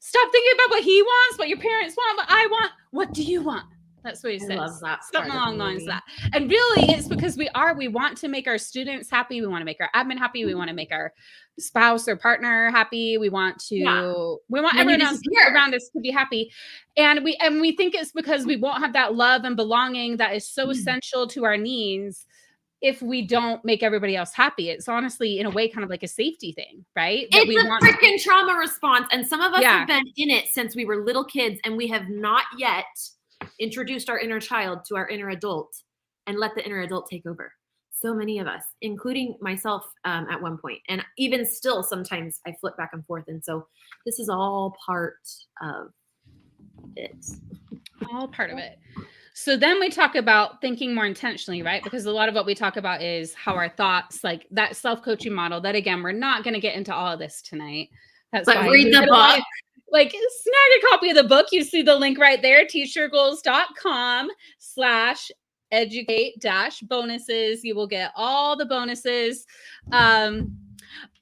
Stop thinking about what he wants, what your parents want, what I want. What do you want? That's what he says. I love that. Something along the lines of that. And really, it's because we want to make our students happy. We want to make our admin happy. We want to make our spouse or partner happy. We want everyone else around us to be happy. And we think it's because we won't have that love and belonging that is so essential to our needs if we don't make everybody else happy. It's honestly, in a way, kind of like a safety thing, right? It's a freaking trauma response. And some of us have been in it since we were little kids, and we have not yet introduced our inner child to our inner adult and let the inner adult take over. So many of us, including myself at one point. And even still, sometimes I flip back and forth. And so this is all part of it. All part of it. So then we talk about thinking more intentionally, right? Because a lot of what we talk about is how our thoughts, like that self-coaching model, that again, we're not going to get into all of this tonight. That's why read the book. Like snag a copy of the book. You see the link right there, teachyourgoals.com/educate-bonuses. You will get all the bonuses.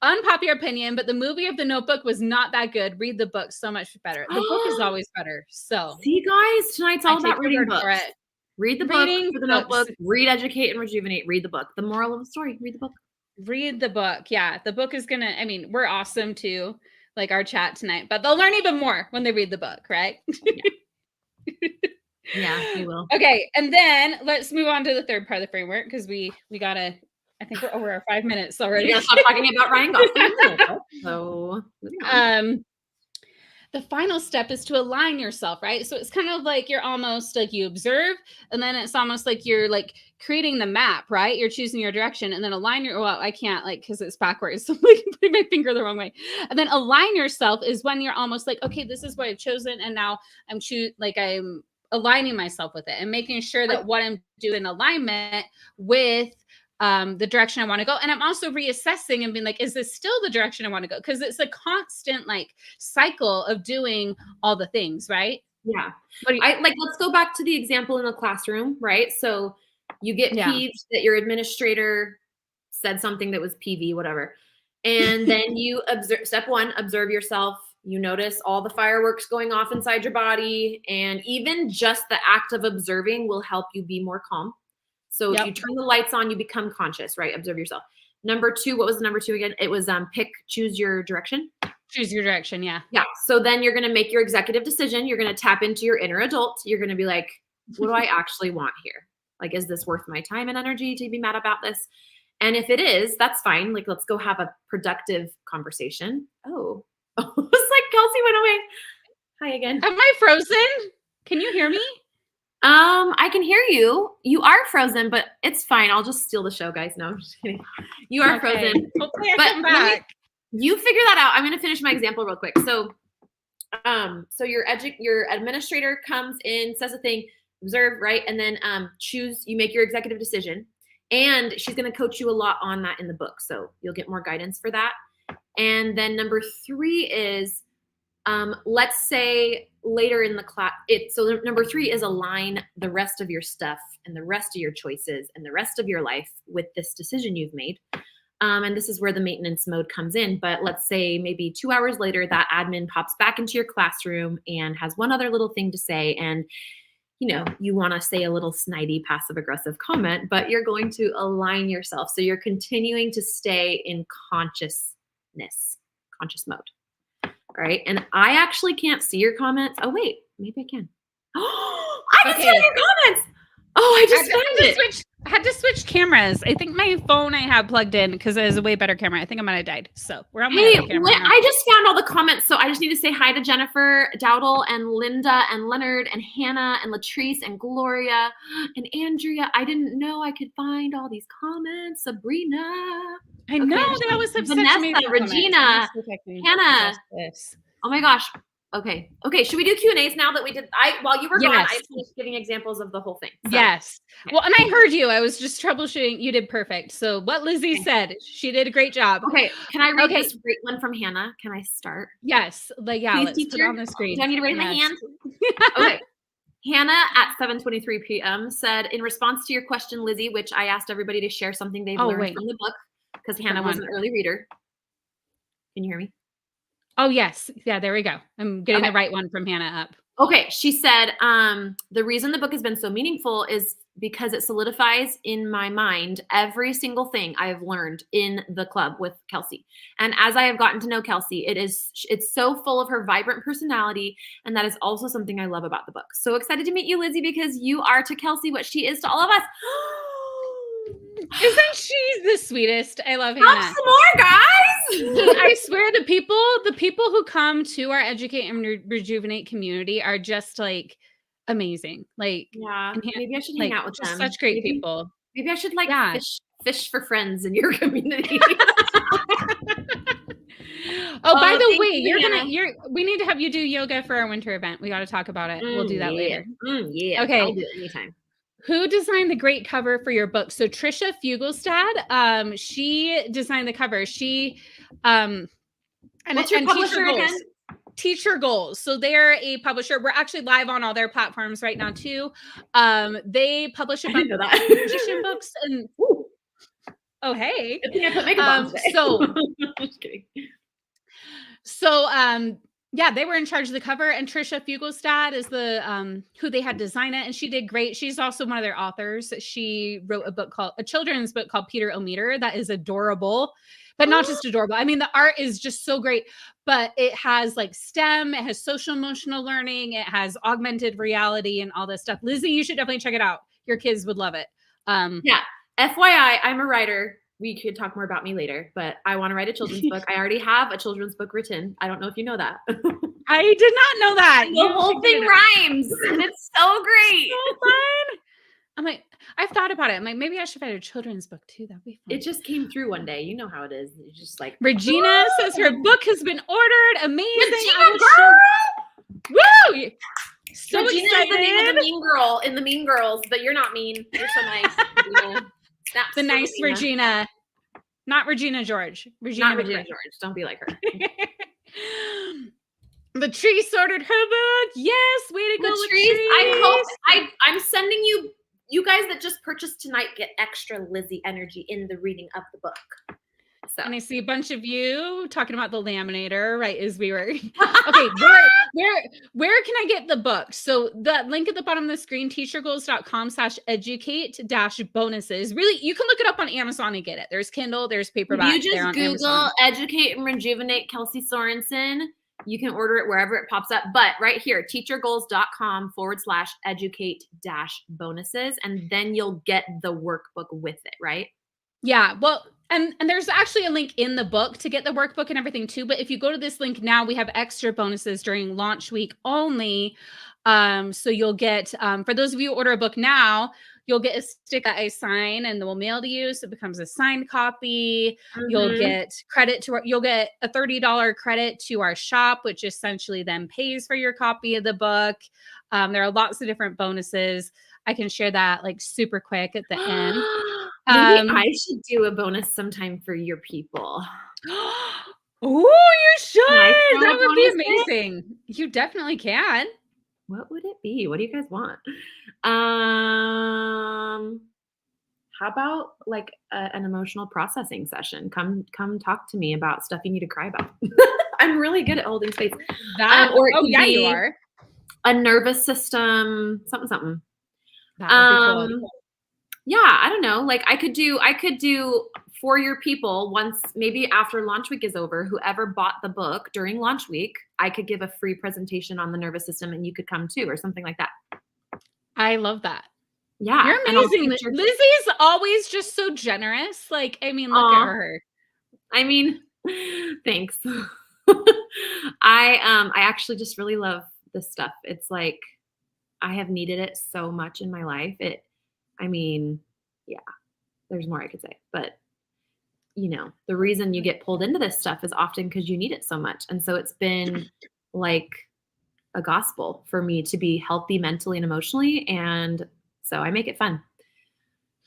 Unpopular opinion, but the movie of The Notebook was not that good. Read the book, so much better. The book is always better. So see, guys, tonight's all about reading books. Read the book for The Notebook. Read, Educate, and Rejuvenate. Read the book. The moral of the story, read the book. Read the book. Yeah, the book is gonna, I mean, we're awesome too, like our chat tonight, but they'll learn even more when they read the book, right? Yeah, we will. Okay, and then let's move on to the third part of the framework, because we gotta, I think we're over our 5 minutes already. We gotta stop talking about Ryan Gosling. So the final step is to align yourself, right? So it's kind of like you're almost like you observe, and then it's almost like you're like creating the map, right? You're choosing your direction, and then I can't, like, because it's backwards. So I'm like putting my finger the wrong way. And then align yourself is when you're almost like, okay, this is what I've chosen, and now I'm aligning myself with it and making sure that what I'm doing in alignment with the direction I want to go. And I'm also reassessing and being like, is this still the direction I want to go? Because it's a constant like cycle of doing all the things, right? Yeah. Let's go back to the example in the classroom, right? So you get peeved that your administrator said something that was PV, whatever. And then you observe, step one, observe yourself. You notice all the fireworks going off inside your body. And even just the act of observing will help you be more calm. So if you turn the lights on, you become conscious, right? Observe yourself. Number two, what was number two again? It was choose your direction. Choose your direction, yeah. Yeah. So then you're going to make your executive decision. You're going to tap into your inner adult. You're going to be like, what do I actually want here? Like, is this worth my time and energy to be mad about this? And if it is, that's fine. Like, let's go have a productive conversation. Oh, it's like Kelsey went away. Hi again. Am I frozen? Can you hear me? I can hear you. You are frozen, but it's fine. I'll just steal the show, guys. No, I'm just kidding. You are frozen. Hopefully I come back. You figure that out. I'm going to finish my example real quick. So your administrator comes in, says a thing, observe, right? And then you make your executive decision. And she's going to coach you a lot on that in the book. So you'll get more guidance for that. And then number 3 is, let's say later in the class, so number 3 is align the rest of your stuff and the rest of your choices and the rest of your life with this decision you've made. And this is where the maintenance mode comes in. But let's say maybe 2 hours later, that admin pops back into your classroom and has one other little thing to say. And, you want to say a little snidey, passive aggressive comment, but you're going to align yourself. So you're continuing to stay in conscious mode. All right. And I actually can't see your comments. Oh, wait, maybe I can. Oh, I can see all your comments. Oh, I just found it. I had to switch cameras. I think my phone I have plugged in because it has a way better camera. I think I might have died. So we're on my other camera now. I just found all the comments. So I just need to say hi to Jennifer, Dowdle, and Linda, and Leonard, and Hannah, and Latrice, and Gloria, and Andrea. I didn't know I could find all these comments. Sabrina. I know. They always have Vanessa, such amazing Regina, Hannah. Oh my gosh. Okay. Should we do Q&As now that we did? While you were gone, I finished giving examples of the whole thing. So. Yes. Well, and I heard you. I was just troubleshooting. You did perfect. So what Lizzie said, she did a great job. Okay. Can I read this great one from Hannah? Can I start? Yes. Please, let's put it on the screen. Do I need to raise my hand? Okay. Hannah at 7:23 p.m. said, in response to your question, Lizzie, which I asked everybody to share something they've learned from the book because Hannah was an early reader. Can you hear me? Oh, yes. Yeah, there we go. I'm getting the right one from Hannah up. Okay. She said, the reason the book has been so meaningful is because it solidifies in my mind every single thing I have learned in the club with Kelsey. And as I have gotten to know Kelsey, it's so full of her vibrant personality. And that is also something I love about the book. So excited to meet you, Lizzie, because you are to Kelsey what she is to all of us. Isn't she the sweetest? I love Hannah. Some more, guys. I swear the people who come to our Educate and Rejuvenate community are just like amazing. Like, maybe I should hang out with them. Such great people. Maybe I should fish for friends in your community. By the way, we need to have you do yoga for our winter event. We got to talk about it. We'll do that later. Okay. I'll do it anytime. Who designed the great cover for your book? So Trisha Fugelstad, she designed the cover. She what's your publisher again? Teacher Goals. So they're a publisher. We're actually live on all their platforms right now too. They publish a bunch of magician books and hey. I think I put makeup on today. So just kidding. So they were in charge of the cover, and Trisha Fugelstad is the who they had design it, and she did great. She's also one of their authors. She wrote a children's book called Peter O'Meter that is adorable, but not just adorable. I mean, the art is just so great, but it has like STEM, it has social emotional learning, it has augmented reality and all this stuff. Lizzie, you should definitely check it out. Your kids would love it. FYI, I'm a writer. We could talk more about me later, but I want to write a children's book. I already have a children's book written. I don't know if you know that. I did not know that. The whole thing rhymes, and it's so great. So fun. I'm like, I've thought about it. I'm like, maybe I should write a children's book too. That'd be fun. It just came through one day. You know how it is. It's just like Regina says her book has been ordered. Amazing. Regina girl. Woo! So Regina excited. Is the name of the mean girl in the Mean Girls, but you're not mean. You're so nice. Regina. The nice Regina. Not Regina George. Not Regina George. Don't be like her. The tree sorted her book. Yes, way to go The with trees. I hope trees. I'm sending you guys that just purchased tonight get extra Lizzie energy in the reading of the book. So And I see a bunch of you talking about the laminator, right? As we were okay, where can I get the book? So the link at the bottom of the screen, teachergoals.com/educate-bonuses. Really, you can look it up on Amazon and get it. There's Kindle, there's if paperback you there just on Google Amazon. Educate and Rejuvenate Kelsey Sorensen, you can order it wherever it pops up. But right here, teachergoals.com/educate-bonuses, and then you'll get the workbook with it, right? Yeah, well, and there's actually a link in the book to get the workbook and everything too, but if you go to this link now, we have extra bonuses during launch week only. So you'll get for those of you who order a book now, you'll get a stick that I sign and then we'll mail to you, so it becomes a signed copy. You'll get you'll get a $30 credit to our shop, which essentially then pays for your copy of the book. There are lots of different bonuses. I can share that like super quick at the end. Maybe I should do a bonus sometime for your people. Oh, you Can I should. throw That a would be bonus in? amazing. You definitely can. What would it be? What do you guys want? How about like an emotional processing session? Come talk to me about stuff you need to cry about. I'm really good at holding space. Or it could yeah, you be are. a nervous system, something. That would be cool. Yeah, I don't know. Like I could do for your people once, maybe after launch week is over, whoever bought the book during launch week, I could give a free presentation on the nervous system and you could come too, or something like that. I love that. Yeah. You're amazing. Lizzie's always just so generous. Like, I mean, look at her. I mean, thanks. I actually just really love this stuff. It's like I have needed it so much in my life. I mean, yeah, there's more I could say, but you know, the reason you get pulled into this stuff is often because you need it so much. And so it's been like a gospel for me to be healthy mentally and emotionally. And so I make it fun.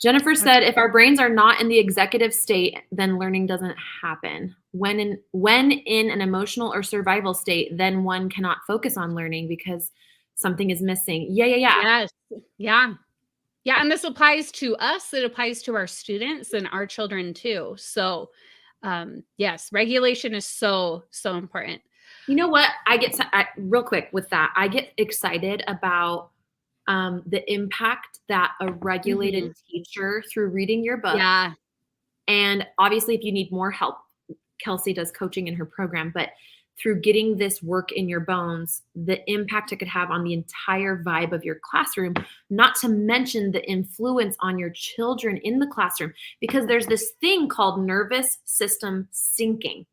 Jennifer said, if our brains are not in the executive state, then learning doesn't happen. When in an emotional or survival state, then one cannot focus on learning because something is missing. Yeah. Yes. Yeah. Yeah. And this applies to us. It applies to our students and our children too. So yes, regulation is so important. You know what? Real quick with that, I get excited about the impact that a regulated teacher through reading your book. Yeah. And obviously, if you need more help, Kelsey does coaching in her program, but through getting this work in your bones, the impact it could have on the entire vibe of your classroom, not to mention the influence on your children in the classroom, because there's this thing called nervous system syncing,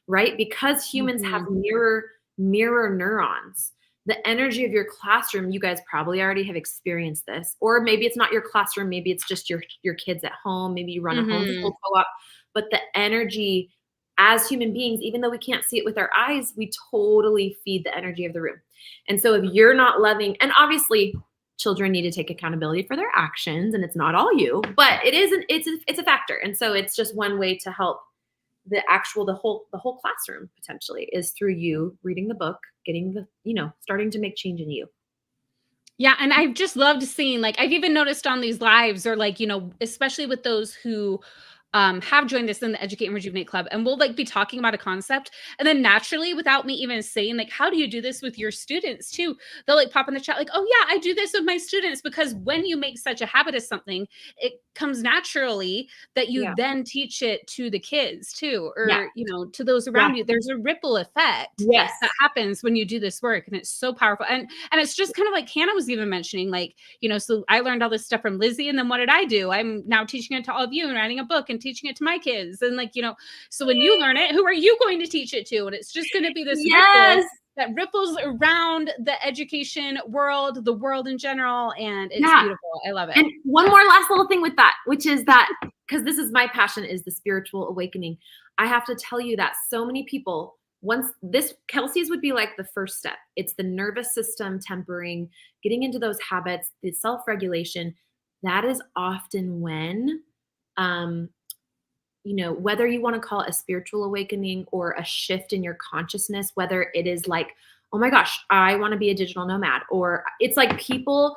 right? Because humans have mirror neurons. The energy of your classroom, you guys probably already have experienced this, or maybe it's not your classroom, maybe it's just your kids at home, maybe you run a homeschool co-op, but the energy as human beings, even though we can't see it with our eyes, we totally feed the energy of the room. And so if you're not loving, and obviously children need to take accountability for their actions, and it's not all you, but it's a factor. And so it's just one way to help the whole classroom potentially is through you reading the book, getting starting to make change in you. Yeah. And I've just loved seeing, like, I've even noticed on these lives or like, especially with those who have joined us in the Educate and Rejuvenate Club, and we'll like be talking about a concept, and then naturally, without me even saying like, how do you do this with your students too, they'll like pop in the chat like, oh yeah, I do this with my students, because when you make such a habit of something, it comes naturally that you then teach it to the kids too, or to those around you. There's a ripple effect that happens when you do this work, and it's so powerful. And it's just kind of like Hannah was even mentioning, like, so I learned all this stuff from Lizzie, and then what did I do? I'm now teaching it to all of you and writing a book and teaching it to my kids. And like, so when you learn it, who are you going to teach it to? And it's just going to be this ripple that ripples around the education world, the world in general. And it's beautiful. I love it. And one more last little thing with that, which is that, because this is my passion, is the spiritual awakening. I have to tell you that so many people, Kelsey's would be like the first step. It's the nervous system tempering, getting into those habits, the self-regulation. That is often when whether you want to call it a spiritual awakening or a shift in your consciousness, whether it is like oh my gosh, I want to be a digital nomad. Or it's like people,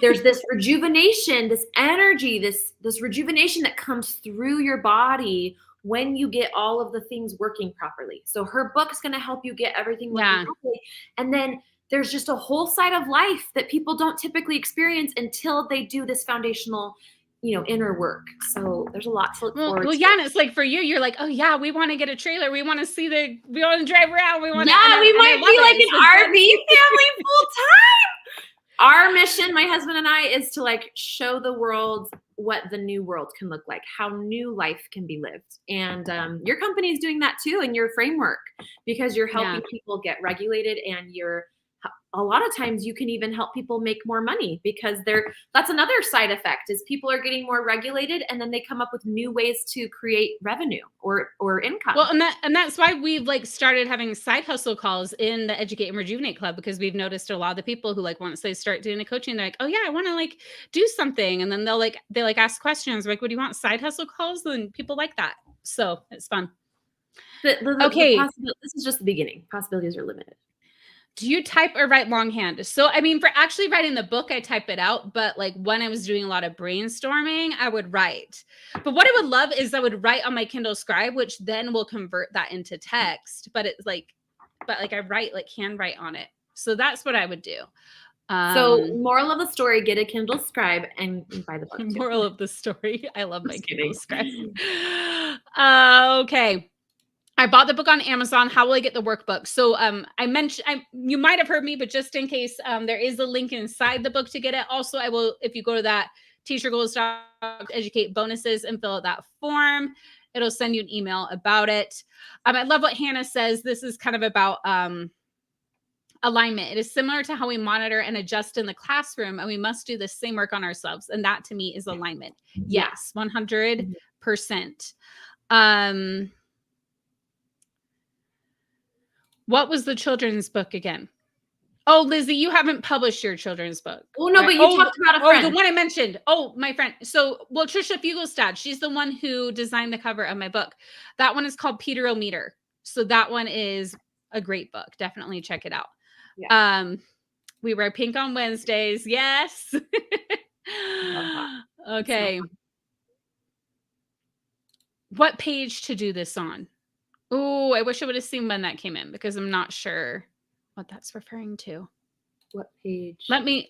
there's this rejuvenation, this energy, this rejuvenation that comes through your body when you get all of the things working properly. So her book's going to help you get everything working properly. And then there's just a whole side of life that people don't typically experience until they do this foundational, inner work. So there's a lot to look forward to. Yeah, and it's like for you, you're like, oh yeah, we want to get a trailer. We want to we want to drive around. We want to. Yeah, we might be like an RV family full time. Our mission, my husband and I, is to like show the world what the new world can look like, how new life can be lived. And your company is doing that too in your framework, because you're helping people get regulated, and a lot of times you can even help people make more money, because that's another side effect, is people are getting more regulated, and then they come up with new ways to create revenue or income. Well, and that's why we've like started having side hustle calls in the Educate and Rejuvenate Club, because we've noticed a lot of the people who like once they start doing the coaching, they're like, oh yeah, I want to like do something, and then they ask questions like, what do you want, side hustle calls? And people like that, so it's fun. Okay, this is just the beginning. Possibilities are limited. Do you type or write longhand? So, I mean, for actually writing the book, I type it out. But like when I was doing a lot of brainstorming, I would write. But what I would love is I would write on my Kindle Scribe, which then will convert that into text. But it's like, I write, like handwrite on it. So that's what I would do. So moral of the story, get a Kindle Scribe and buy the book too. Moral of the story. I love my Kindle Scribe. Okay. I bought the book on Amazon. How will I get the workbook? So I mentioned, you might have heard me, but just in case, there is a link inside the book to get it. Also, I will, if you go to that teachergoals.educate bonuses and fill out that form, it'll send you an email about it. I love what Hannah says. This is kind of about alignment. It is similar to how we monitor and adjust in the classroom, and we must do the same work on ourselves. And that to me is alignment. Yes, 100%. What was the children's book again? Oh, Lizzie, you haven't published your children's book. Oh, no, right? But you talked about a friend. Oh, the one I mentioned. Oh, my friend. So, Trisha Fugelstad, she's the one who designed the cover of my book. That one is called Peterometer. So that one is a great book. Definitely check it out. Yeah. We wear pink on Wednesdays. Yes. Okay. So what page to do this on? Oh, I wish I would have seen when that came in, because I'm not sure what that's referring to. What page? Let me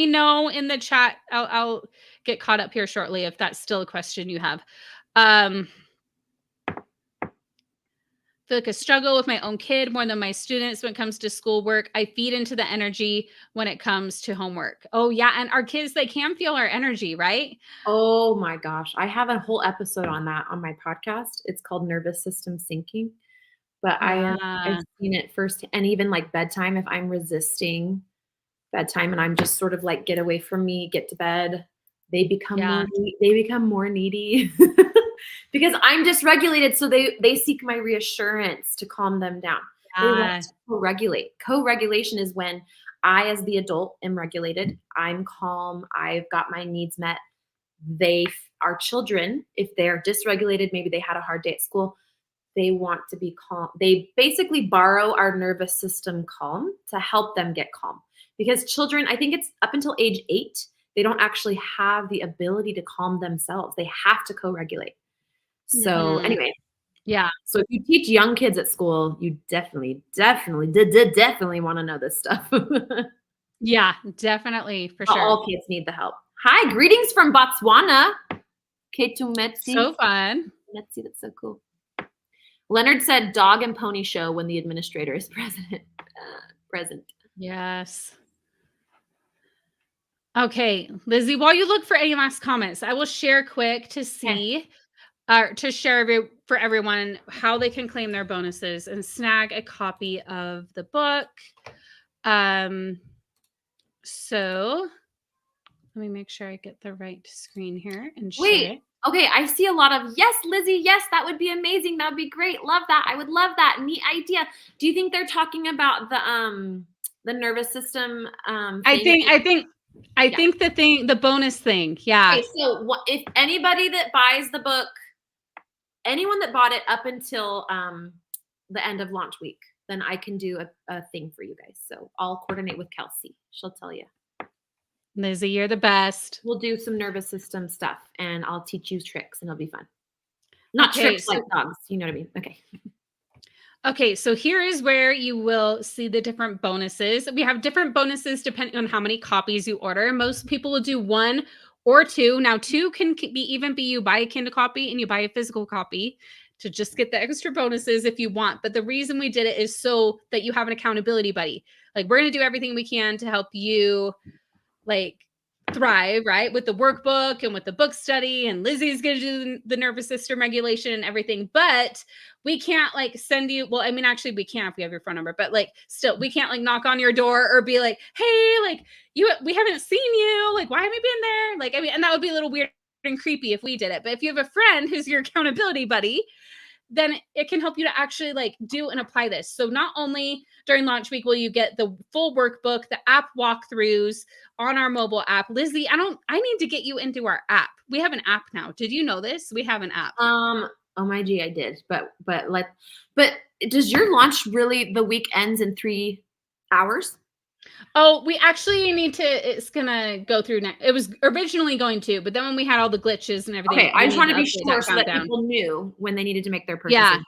know in the chat. I'll get caught up here shortly if that's still a question you have. I feel like I struggle with my own kid more than my students when it comes to schoolwork. I feed into the energy when it comes to homework. Oh yeah, and our kids, they can feel our energy, right? Oh my gosh, I have a whole episode on that on my podcast. It's called Nervous System Syncing. But I've seen it first, and even like bedtime, if I'm resisting bedtime and I'm just sort of like, get away from me, get to bed, they become more needy. Because I'm dysregulated, so they seek my reassurance to calm them down. They want to co-regulate. Co-regulation is when I, as the adult, am regulated. I'm calm. I've got my needs met. Our children, if they're dysregulated, maybe they had a hard day at school, they want to be calm. They basically borrow our nervous system calm to help them get calm. Because children, I think it's up until age 8, they don't actually have the ability to calm themselves. They have to co-regulate. So anyway, yeah. So if you teach young kids at school, you definitely want to know this stuff. Yeah, definitely, for sure. All kids need the help. Hi, greetings from Botswana. Ketu Metsi. So fun. Metsi, that's so cool. Leonard said dog and pony show when the administrator is present. Yes. Okay, Lizzie, while you look for any last comments, I will share quick to see, to share for everyone how they can claim their bonuses and snag a copy of the book. So let me make sure I get the right screen here and share it. Okay, I see a lot of, yes, Lizzie, yes, that would be amazing. That would be great. Love that. I would love that. Neat idea. Do you think they're talking about the nervous system? I think the bonus thing. Yeah. Okay, so if anybody that buys the book, anyone that bought it up until the end of launch week, then I can do a thing for you guys. So I'll coordinate with Kelsey. She'll tell you. Lizzie, you're the best. We'll do some nervous system stuff, and I'll teach you tricks, and it'll be fun. Not Okay, tricks so- like dogs. You know what I mean? Okay. Okay, so here is where you will see the different bonuses. We have different bonuses depending on how many copies you order. Most people will do 1 or 2. Now, 2 can be you buy a Kindle copy and you buy a physical copy to just get the extra bonuses if you want. But the reason we did it is so that you have an accountability buddy. Like, we're going to do everything we can to help you, like, thrive, right? With the workbook and with the book study, and Lizzie's going to do the nervous system regulation and everything. But we can't like send you, well, I mean, actually we can if we have your phone number, but like still we can't like knock on your door or be like, hey, like we haven't seen you. Like, why haven't you been there? Like, I mean, and that would be a little weird and creepy if we did it. But if you have a friend who's your accountability buddy, then it can help you to actually like do and apply this. So not only during launch week will you get the full workbook, the app walkthroughs on our mobile app. Lizzie, I need to get you into our app. We have an app now. Did you know this? We have an app. Oh my gee, I did. But does your launch really, the week ends in 3 hours? Oh, we actually need to, it's going to go through next. It was originally going to, but then when we had all the glitches and everything. Okay, I just want to be sure so that people knew when they needed to make their purchases.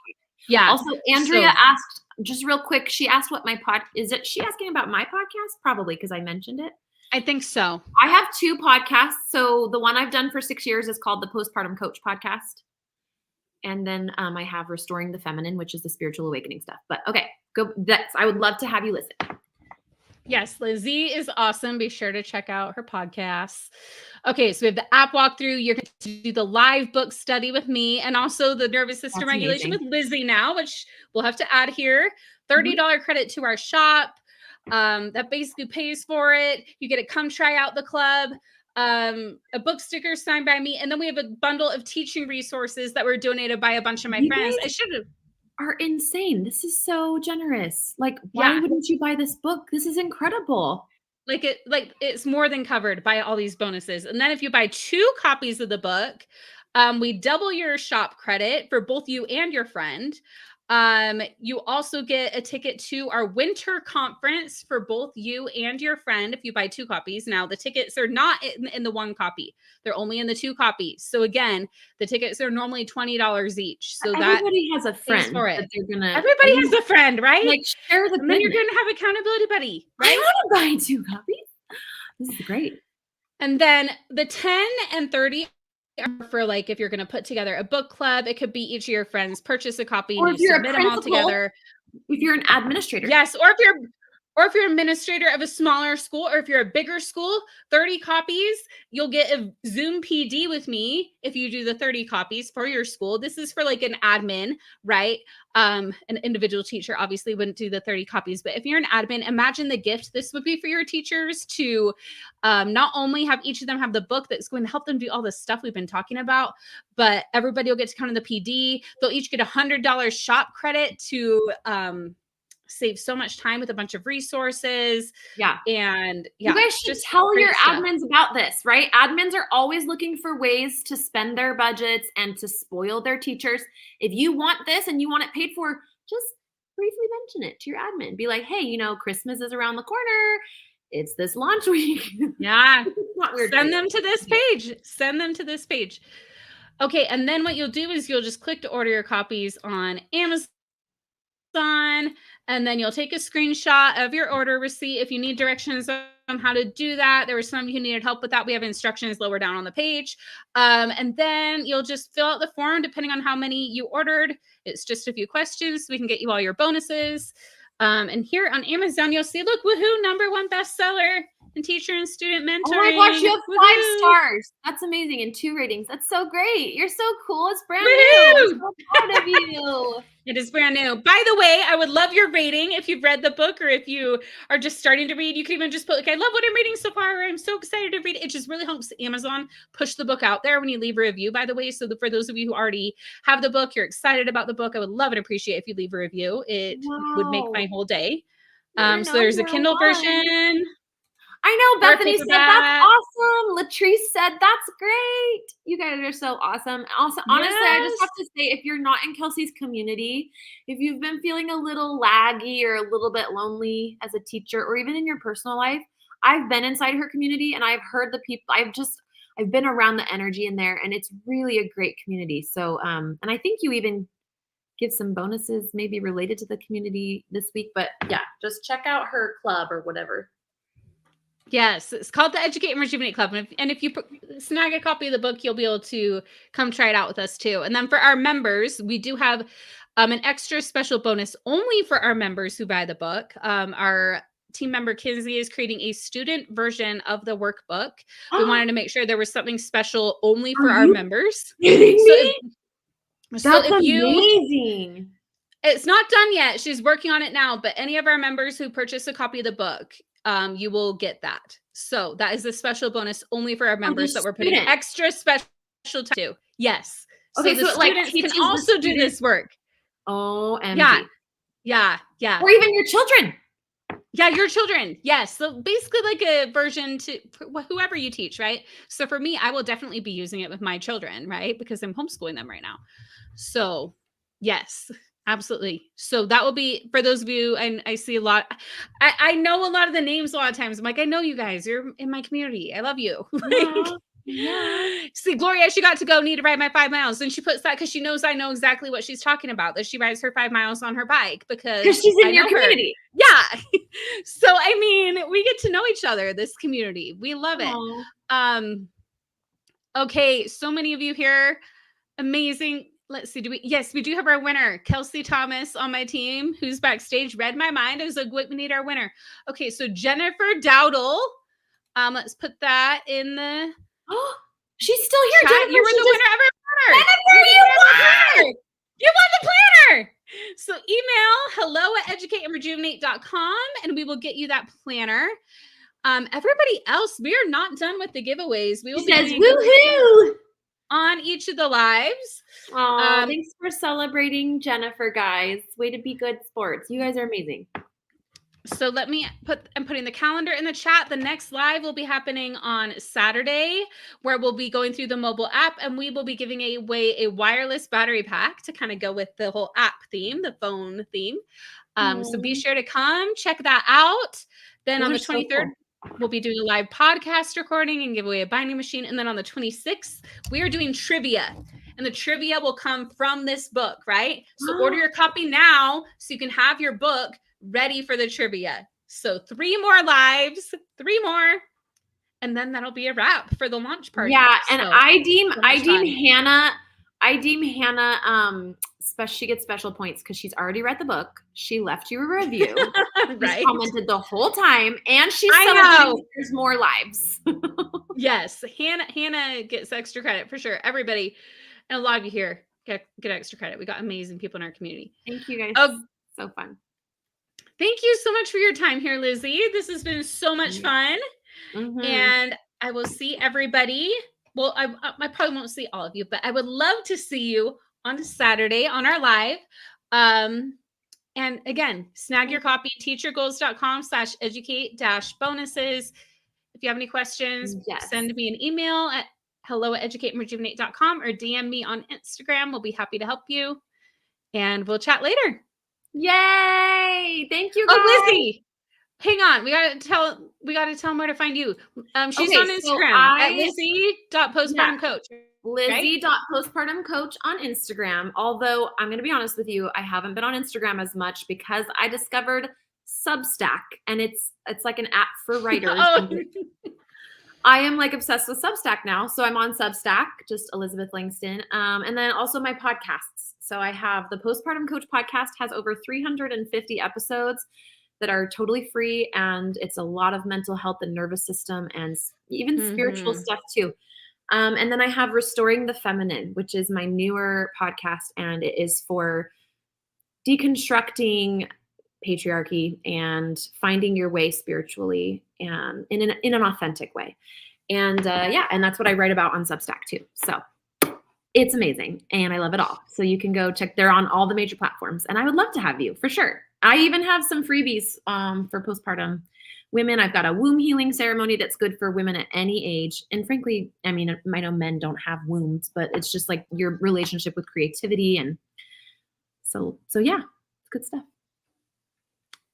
Yeah. Also, Andrea asked, just real quick, she asked what my is it she asking about my podcast? Probably because I mentioned it. I think so. I have 2 podcasts. So the one I've done for 6 years is called the Postpartum Coach Podcast. And then I have Restoring the Feminine, which is the spiritual awakening stuff. But okay, I would love to have you listen. Yes, Lizzie is awesome. Be sure to check out her podcasts. Okay, so we have the app walkthrough. You're going to do the live book study with me and also the nervous system regulation with Lizzie now, which we'll have to add here. $30 credit to our shop. That basically pays for it. You get to come try out the club. A book sticker signed by me. And then we have a bundle of teaching resources that were donated by a bunch of my friends. I should have. Are insane. This is so generous. Like, why wouldn't you buy this book? This is incredible. Like it's more than covered by all these bonuses. And then if you buy 2 copies of the book, we double your shop credit for both you and your friend. You also get a ticket to our winter conference for both you and your friend if you buy 2 copies. Now, the tickets are not in the 1 copy. They're only in the 2 copies. So again, the tickets are normally $20 each. So everybody has a friend. Everybody has a friend, right? Like, share the and then you're going to have accountability buddy, right? I want to buy 2 copies. This is great. And then the 10 and 30 for like if you're going to put together a book club, it could be each of your friends purchase a copy or and if you're submit them all together. If you're an administrator. Yes, or if you're an administrator of a smaller school, or if you're a bigger school, 30 copies, you'll get a Zoom PD with me if you do the 30 copies for your school. This is for like an admin, right? An individual teacher obviously wouldn't do the 30 copies, but if you're an admin, imagine the gift this would be for your teachers to not only have each of them have the book that's going to help them do all the stuff we've been talking about, but everybody will get to come to the PD. They'll each get $100 shop credit to save so much time with a bunch of resources. Yeah. And you guys should just tell your admins about this, right? Admins are always looking for ways to spend their budgets and to spoil their teachers. If you want this and you want it paid for, just briefly mention it to your admin. Be like, hey, Christmas is around the corner. It's this launch week. Yeah. Send them to this page. Send them to this page. Okay. And then what you'll do is you'll just click to order your copies on Amazon. And then you'll take a screenshot of your order receipt. If you need directions on how to do that, there were some who needed help with that. We have instructions lower down on the page. And then you'll just fill out the form depending on how many you ordered. It's just a few questions so we can get you all your bonuses. And here on Amazon, you'll see, look, woohoo, #1 bestseller in teacher and student mentoring. Oh my gosh, you have 5 stars. That's amazing. And 2 ratings. That's so great. You're so cool. It's brand new. I'm so proud of you. It is brand new. By the way, I would love your rating if you've read the book or if you are just starting to read. You can even just put, like, I love what I'm reading so far. I'm so excited to read it. It just really helps Amazon push the book out there when you leave a review, by the way. So for those of you who already have the book, you're excited about the book, I would love and appreciate if you leave a review. It would make my whole day. So there's a Kindle version. I know Or a Bethany said paperback. that's awesome. Latrice said that's great. You guys are so awesome. Also, honestly, I just Yes. have to say, if you're not in Kelsey's community, if you've been feeling a little laggy or a little bit lonely as a teacher, or even in your personal life, I've been inside her community and I've heard the people. I've been around the energy in there, and it's really a great community. So, and I think you even give some bonuses maybe related to the community this week. But yeah, just check out her club or whatever. Yes, it's called the Educate and Rejuvenate Club. And if you snag a copy of the book, you'll be able to come try it out with us too. And then for our members, we do have an extra special bonus only for our members who buy the book. Our team member Kelsey is creating a student version of the workbook. We wanted to make sure there was something special only for our members. Kidding me? That's amazing. It's not done yet. She's working on it now, but any of our members who purchase a copy of the book, you will get that. So that is a special bonus only for our members that we're putting extra special time to. Yes. Okay, so the students can also do this work. OMG. Yeah. Or even your children. Yeah, your children. Yes. So basically like a version to whoever you teach, right? So for me, I will definitely be using it with my children, right? Because I'm homeschooling them right now. So yes. Absolutely. So that will be for those of you, and I see a lot. I know a lot of the names a lot of times. I'm like, I know you guys. You're in my community. I love you. Yeah. See, Gloria, she got to go need to ride my 5 miles. And she puts that because she knows I know exactly what she's talking about, that she rides her 5 miles on her bike because she's in your community. Yeah. So, I mean, we get to know each other, this community. We love it. Okay. So many of you here. Amazing. Let's see. Yes, we do have our winner, Kelsey Thomas on my team, who's backstage, read my mind. I was like, wait, we need our winner. Okay, so Jennifer Dowdle. Let's put that in the she's still here. Chat. Jennifer, You were the winner of our planner. Jennifer, you won! You won the planner. So email hello@educateandrejuvenate.com and we will get you that planner. Everybody else, we are not done with the giveaways. We will be doing woohoo on each of the lives. Thanks for celebrating Jennifer, guys. Way to be good sports. You guys are amazing. So I'm putting the calendar in the chat. The next live will be happening on Saturday, where we'll be going through the mobile app and we will be giving away a wireless battery pack to kind of go with the whole app theme, the phone theme. So be sure to come check that out. Then on the 23rd, we'll be doing a live podcast recording and give away a binding machine. And then on the 26th, we are doing trivia. And the trivia will come from this book, right? So order your copy now so you can have your book ready for the trivia. So 3 more lives, 3 more. And then that'll be a wrap for the launch party. Yeah, and so, I deem Hannah, she gets special points because she's already read the book. She left you a review. Right. She's commented the whole time, and she's celebrating there's more lives. Yes, Hannah gets extra credit for sure. Everybody, and a lot of you here get extra credit. We got amazing people in our community. Thank you guys. So fun. Thank you so much for your time here, Lizzie. This has been so much fun. Mm-hmm. And I will see everybody. Well, I probably won't see all of you, but I would love to see you on Saturday on our live. And again, snag your copy, teachyourgoals.com/educate-bonuses. If you have any questions, send me an email at hello@educateandrejuvenate.com or DM me on Instagram. We'll be happy to help you. And we'll chat later. Yay! Thank you guys. Oh, Lizzie, hang on. We gotta tell them where to find you. She's on Instagram at Lizzie.postpartumcoach. Lizzie.postpartumcoach on Instagram. Although I'm going to be honest with you, I haven't been on Instagram as much because I discovered Substack, and it's like an app for writers. I am like obsessed with Substack now. So I'm on Substack, just Elizabeth Langston. And then also my podcasts. So I have the Postpartum Coach podcast, has over 350 episodes that are totally free. And it's a lot of mental health and nervous system and even spiritual stuff too. And then I have Restoring the Feminine, which is my newer podcast. And it is for deconstructing patriarchy and finding your way spiritually and in an authentic way. And and that's what I write about on Substack too. So it's amazing and I love it all. So you can go check, they're on all the major platforms and I would love to have you for sure. I even have some freebies for postpartum women. I've got a womb healing ceremony that's good for women at any age. And frankly, I mean, I know men don't have wombs, but it's just like your relationship with creativity. And so yeah, it's good stuff.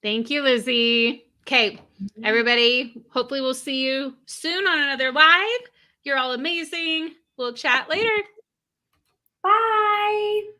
Thank you, Lizzie. Okay, everybody, hopefully we'll see you soon on another live. You're all amazing. We'll chat later. Bye.